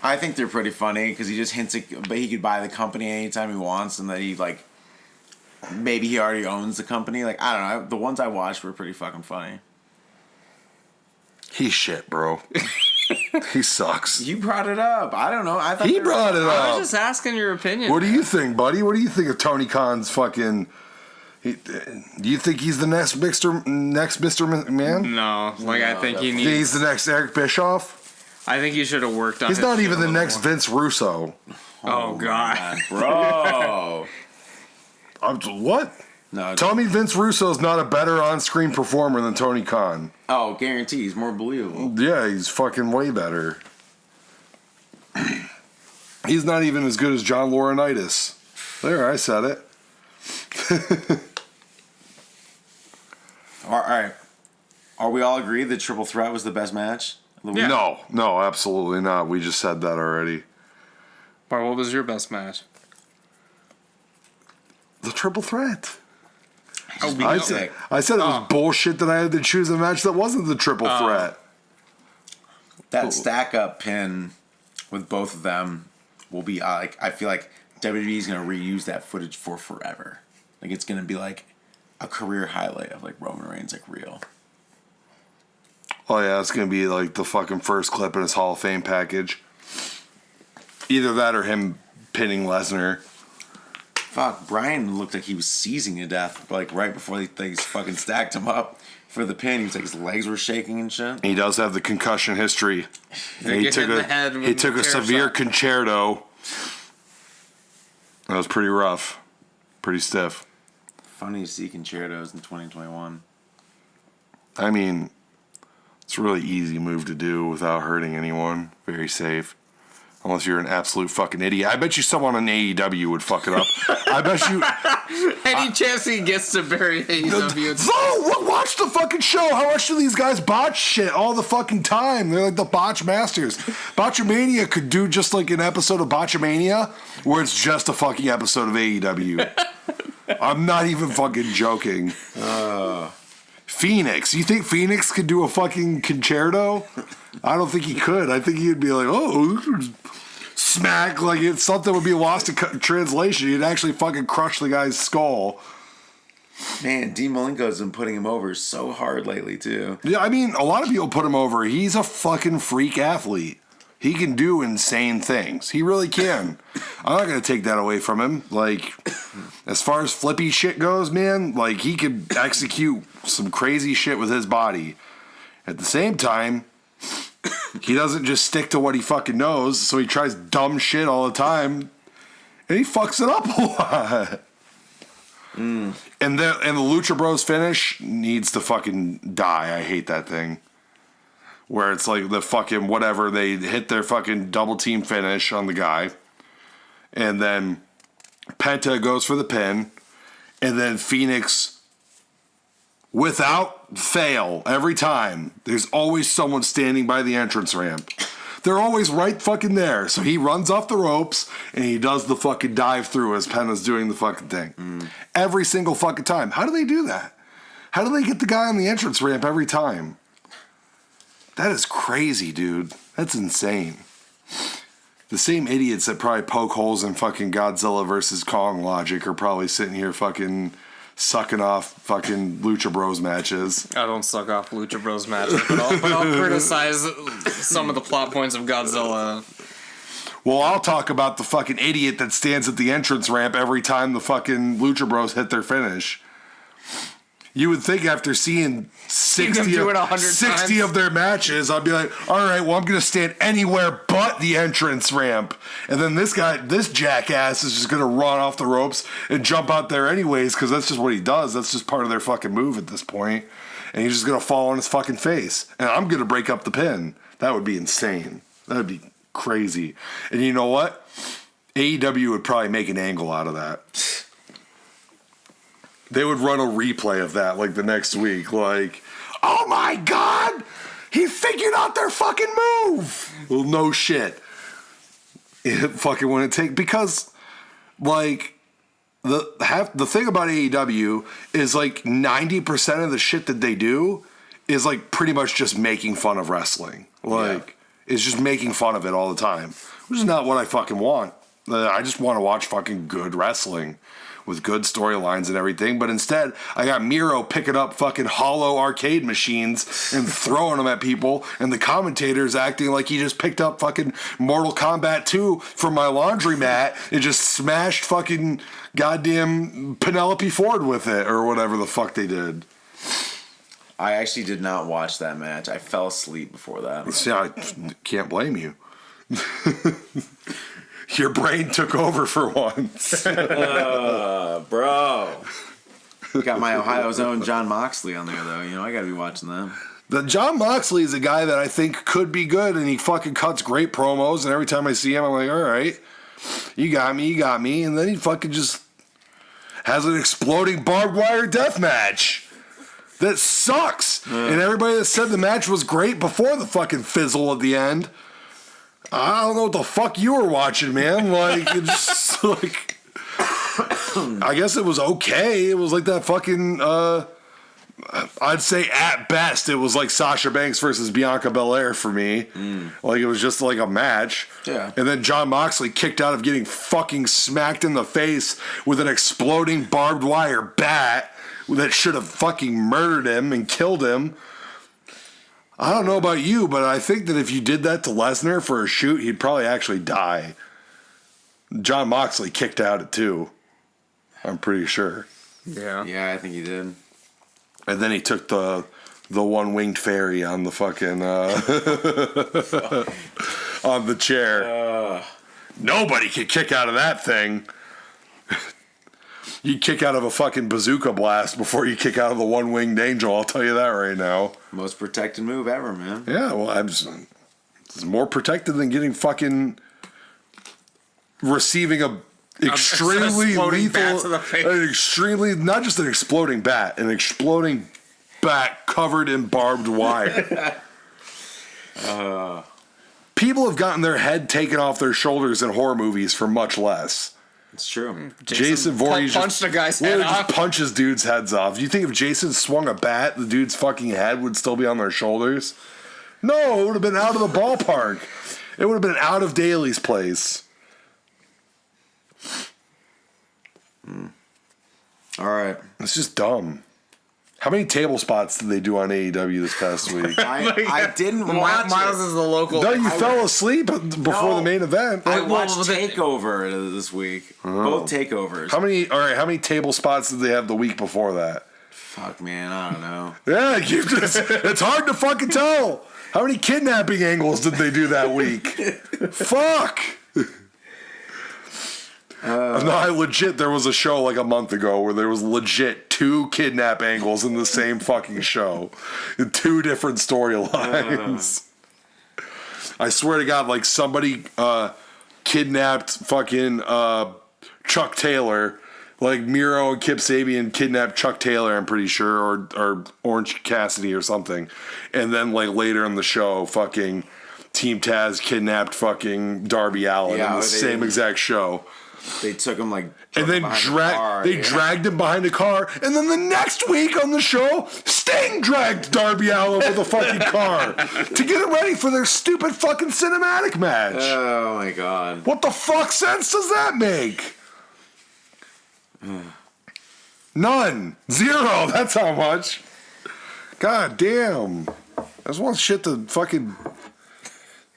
I think they're pretty funny because he just hints but he could buy the company anytime he wants, and that he, like, maybe he already owns the company. Like, I don't know. The ones I watched were pretty fucking funny. He's shit, bro. He sucks. You brought it up. I don't know. I thought He brought it I up. was just asking your opinion. What do you think, buddy? What do you think of Tony Khan's fucking... Do you think he's the next Mr. McMahon? No, like I think he needs. He's the next Eric Bischoff? I think he should have worked on. He's his not shit even a the little next more. Vince Russo. Oh God, bro. What? No. Tell me Vince Russo's not a better on-screen performer than Tony Khan. Oh, guarantee he's more believable. Yeah, he's fucking way better. He's not even as good as John Laurinaitis. There, I said it. All right. Are we all agreed that Triple Threat was the best match? Yeah. No, absolutely not. We just said that already. But what was your best match? The Triple Threat. I I said it was bullshit that I had to choose a match that wasn't the Triple Threat. That stack up pin with both of them will be like, I feel like WWE is gonna reuse that footage for forever. Like, it's gonna be like a career highlight of like Roman Reigns, like, real. Oh yeah, it's gonna be like the fucking first clip in his Hall of Fame package. Either that or him pinning Lesnar. Fuck, Brian looked like he was seizing to death, like right before they fucking stacked him up for the pin. He was like, his legs were shaking and shit. He does have the concussion history. And Get hit in the head with he took a a chair severe shot. concerto. That was pretty rough, pretty stiff. Funny to see concertos in 2021. I mean, it's a really easy move to do without hurting anyone. Very safe. Unless you're an absolute fucking idiot. I bet you someone on AEW would fuck it up. I bet you... Any chance he gets to bury AEW? No, watch the fucking show. How much do these guys botch shit all the fucking time? They're like the botch masters. Botchamania could do just like an episode of Botchamania where it's just a fucking episode of AEW. I'm not even fucking joking. Phoenix. You think Phoenix could do a fucking concerto? I don't think he could. I think he'd be like, oh, smack, like it's something would be lost in translation. He'd actually fucking crush the guy's skull. Man, Dean Malenko's been putting him over so hard lately, too. Yeah, I mean, a lot of people put him over. He's a fucking freak athlete. He can do insane things. He really can. I'm not going to take that away from him. Like, as far as flippy shit goes, man, like, he could execute some crazy shit with his body. At the same time, he doesn't just stick to what he fucking knows, so he tries dumb shit all the time, and he fucks it up a lot. And the Lucha Bros finish needs to fucking die. I hate that thing. Where it's like the fucking whatever, they hit their fucking double team finish on the guy, and then Penta goes for the pin, and then Phoenix, without fail, every time, there's always someone standing by the entrance ramp. They're always right fucking there. So he runs off the ropes, and he does the fucking dive through as Penta's doing the fucking thing. Every single fucking time. How do they do that? How do they get the guy on the entrance ramp every time? That is crazy, dude. That's insane. The same idiots that probably poke holes in fucking Godzilla versus Kong logic are probably sitting here fucking sucking off fucking Lucha Bros matches. I don't suck off Lucha Bros matches, but I'll criticize some of the plot points of Godzilla. Well, I'll talk about the fucking idiot that stands at the entrance ramp every time the fucking Lucha Bros hit their finish. You would think after seeing 60 of their matches, I'd be like, all right, well, I'm going to stand anywhere but the entrance ramp. And then this jackass is just going to run off the ropes and jump out there anyways, because that's just what he does. That's just part of their fucking move at this point. And he's just going to fall on his fucking face. And I'm going to break up the pin. That would be insane. That would be crazy. And you know what? AEW would probably make an angle out of that. They would run a replay of that like the next week. Like, oh my God, he figured out their fucking move. Well, no shit. It fucking wouldn't take, because like the thing about AEW is like 90% of the shit that they do is like pretty much just making fun of wrestling. Like it's just making fun of it all the time, which is not what I fucking want. I just want to watch fucking good wrestling with good storylines and everything. But instead, I got Miro picking up fucking hollow arcade machines and throwing them at people, and the commentators acting like he just picked up fucking Mortal Kombat 2 from my laundromat and just smashed fucking goddamn Penelope Ford with it or whatever the fuck they did. I actually did not watch that match. I fell asleep before that. See, I can't blame you. Your brain took over for once. Bro. Got my Ohio's own John Moxley on there, though. You know, I gotta be watching them. The John Moxley is a guy that I think could be good, and he fucking cuts great promos, and every time I see him, I'm like, all right, you got me, and then he fucking just has an exploding barbed wire death match that sucks. And everybody that said the match was great before the fucking fizzle at the end, I don't know what the fuck you were watching, man. Like, it's just like, I guess it was okay. It was like that fucking, I'd say at best, it was like Sasha Banks versus Bianca Belair for me. Like, it was just like a match. Yeah. And then John Moxley kicked out of getting fucking smacked in the face with an exploding barbed wire bat that should have fucking murdered him and killed him. I don't know about you, but I think that if you did that to Lesnar for a shoot, he'd probably actually die. John Moxley kicked out at 2. I'm pretty sure. Yeah. Yeah, I think he did. And then he took the one-winged fairy on the fucking on the chair. Nobody could kick out of that thing. You kick out of a fucking bazooka blast before you kick out of the one-winged angel. I'll tell you that right now. Most protected move ever, man. Yeah, well, it's more protected than getting fucking receiving a extremely exploding bat lethal, to the face. an extremely not just an exploding bat covered in barbed wire. People have gotten their head taken off their shoulders in horror movies for much less. It's true. Jason Voorhees punched a guy's head off. just punches dudes' heads off. Do you think if Jason swung a bat, the dude's fucking head would still be on their shoulders? No, it would have been out of the ballpark. It would have been out of Daly's place. All right. It's just dumb. How many table spots did they do on AEW this past week? I didn't watch Miles it. is the local. No, you fell asleep before the main event. I watched TakeOver this week. Both takeovers. How many table spots did they have the week before that? Fuck, man, I don't know. Yeah, it's hard to fucking tell. How many kidnapping angles did they do that week? Fuck. No, there was a show like a month ago where there was legit 2 kidnap angles in the same fucking show. 2 different storylines. I swear to God, like somebody kidnapped fucking Chuck Taylor. Like Miro and Kip Sabian kidnapped Chuck Taylor, I'm pretty sure, or Orange Cassidy or something. And then like later in the show, fucking Team Taz kidnapped fucking Darby Allin in the same exact show. They took him like, and then dragged him behind a car, and then the next week on the show, Sting dragged Darby Allin with a fucking car to get it ready for their stupid fucking cinematic match. Oh my god! What the fuck sense does that make? None. 0. That's how much. God damn. I just want shit to fucking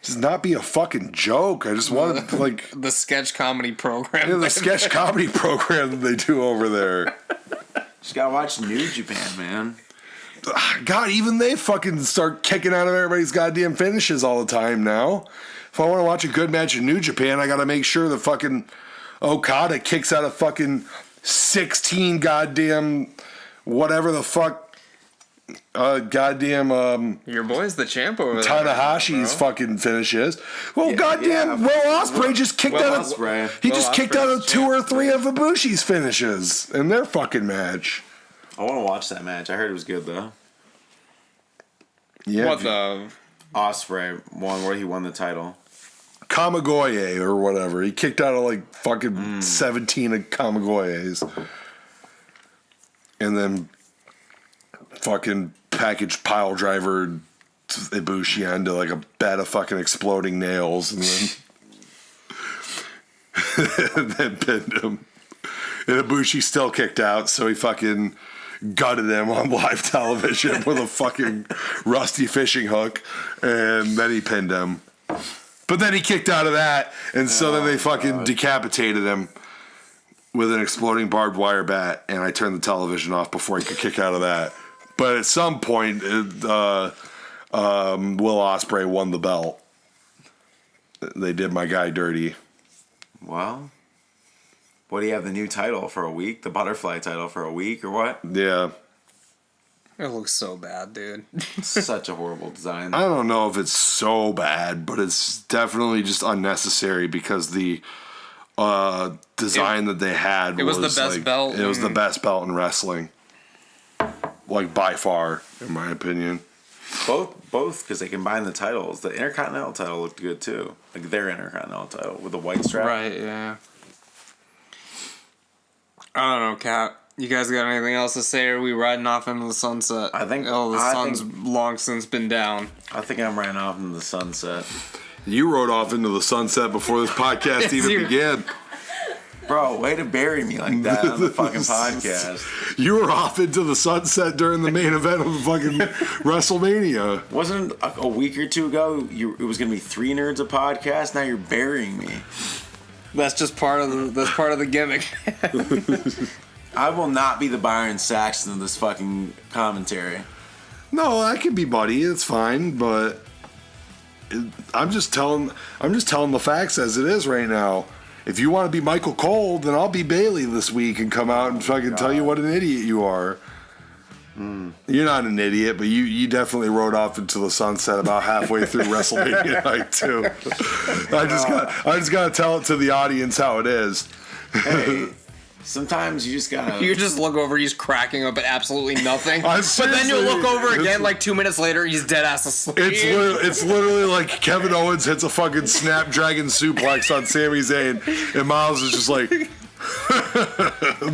just not be a fucking joke. I just want like the sketch comedy program. Yeah, the sketch comedy program that they do over there. Just gotta watch New Japan, man. God, even they fucking start kicking out of everybody's goddamn finishes all the time now. If I want to watch a good match in New Japan, I gotta make sure that fucking Okada kicks out of fucking 16 goddamn whatever the fuck goddamn your boy's the champ over there. Tanahashi's fucking finishes. Well, goddamn, Will Ospreay just kicked out of kicked out of 2 or 3 of Ibushi's finishes in their fucking match. I want to watch that match. I heard it was good though. Yeah. What the Ospreay one where he won the title. Kamigoye or whatever. He kicked out of like fucking 17 of Kamigoyes. And then fucking packaged pile driver Ibushi onto like a bed of fucking exploding nails and then and then pinned him. And Ibushi still kicked out, so he fucking gutted him on live television with a fucking rusty fishing hook, and then he pinned him. But then he kicked out of that, and so then they fucking decapitated him with an exploding barbed wire bat, and I turned the television off before he could kick out of that. But at some point, Will Ospreay won the belt. They did my guy dirty. Well, what do you have, the new title for a week? The butterfly title for a week or what? Yeah. It looks so bad, dude. Such a horrible design. I don't know if it's so bad, but it's definitely just unnecessary because the design that they had was the best belt. It was the best belt in wrestling. Like, by far, in my opinion. Both, because they combined the titles. The Intercontinental title looked good, too. Like, their Intercontinental title with the white strap. Right, yeah. I don't know, Kat. You guys got anything else to say, or are we riding off into the sunset? I think... the sun's long since been down. I think I'm riding off into the sunset. You rode off into the sunset before this podcast even began. Bro, way to bury me like that on the fucking podcast. You were off into the sunset during the main event of fucking WrestleMania. Wasn't a week or two ago it was going to be 3 Nerds a podcast? Now you're burying me. That's just part of the gimmick. I will not be the Byron Saxton of this fucking commentary. No, I can be buddy. It's fine, but I'm just telling the facts as it is right now. If you want to be Michael Cole, then I'll be Bailey this week and come out and fucking tell you what an idiot you are. You're not an idiot, but you definitely rode off into the sunset about halfway through WrestleMania night too. I just gotta tell it to the audience how it is. Hey, sometimes you just gotta... You just look over, he's cracking up at absolutely nothing. But then you look over again, like 2 minutes later, he's dead ass asleep. It's literally like Kevin Owens hits a fucking Snapdragon suplex on Sami Zayn, and Miles is just like...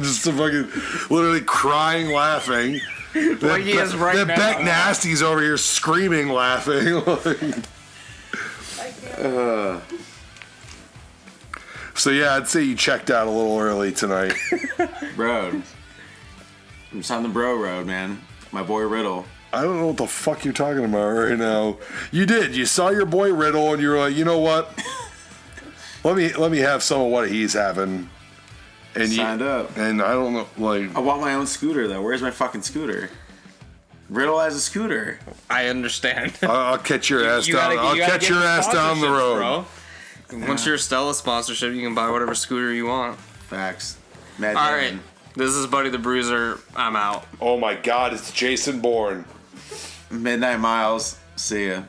just fucking literally crying, laughing. Like he is right now. Beck Nasty's over here screaming, laughing. So yeah, I'd say you checked out a little early tonight. Road. I'm just on the bro road, man. My boy Riddle. I don't know what the fuck you're talking about right now. You did. You saw your boy Riddle, and you were like, you know what? Let me have some of what he's having. And Signed up. And I don't know, like... I want my own scooter, though. Where's my fucking scooter? Riddle has a scooter. I understand. I'll catch your ass down. I'll catch your ass down the road. Bro. Once you're a Stella sponsorship, you can buy whatever scooter you want. Facts. All right. This is Buddy the Bruiser. I'm out. Oh my God, it's Jason Bourne. Midnight Miles. See ya.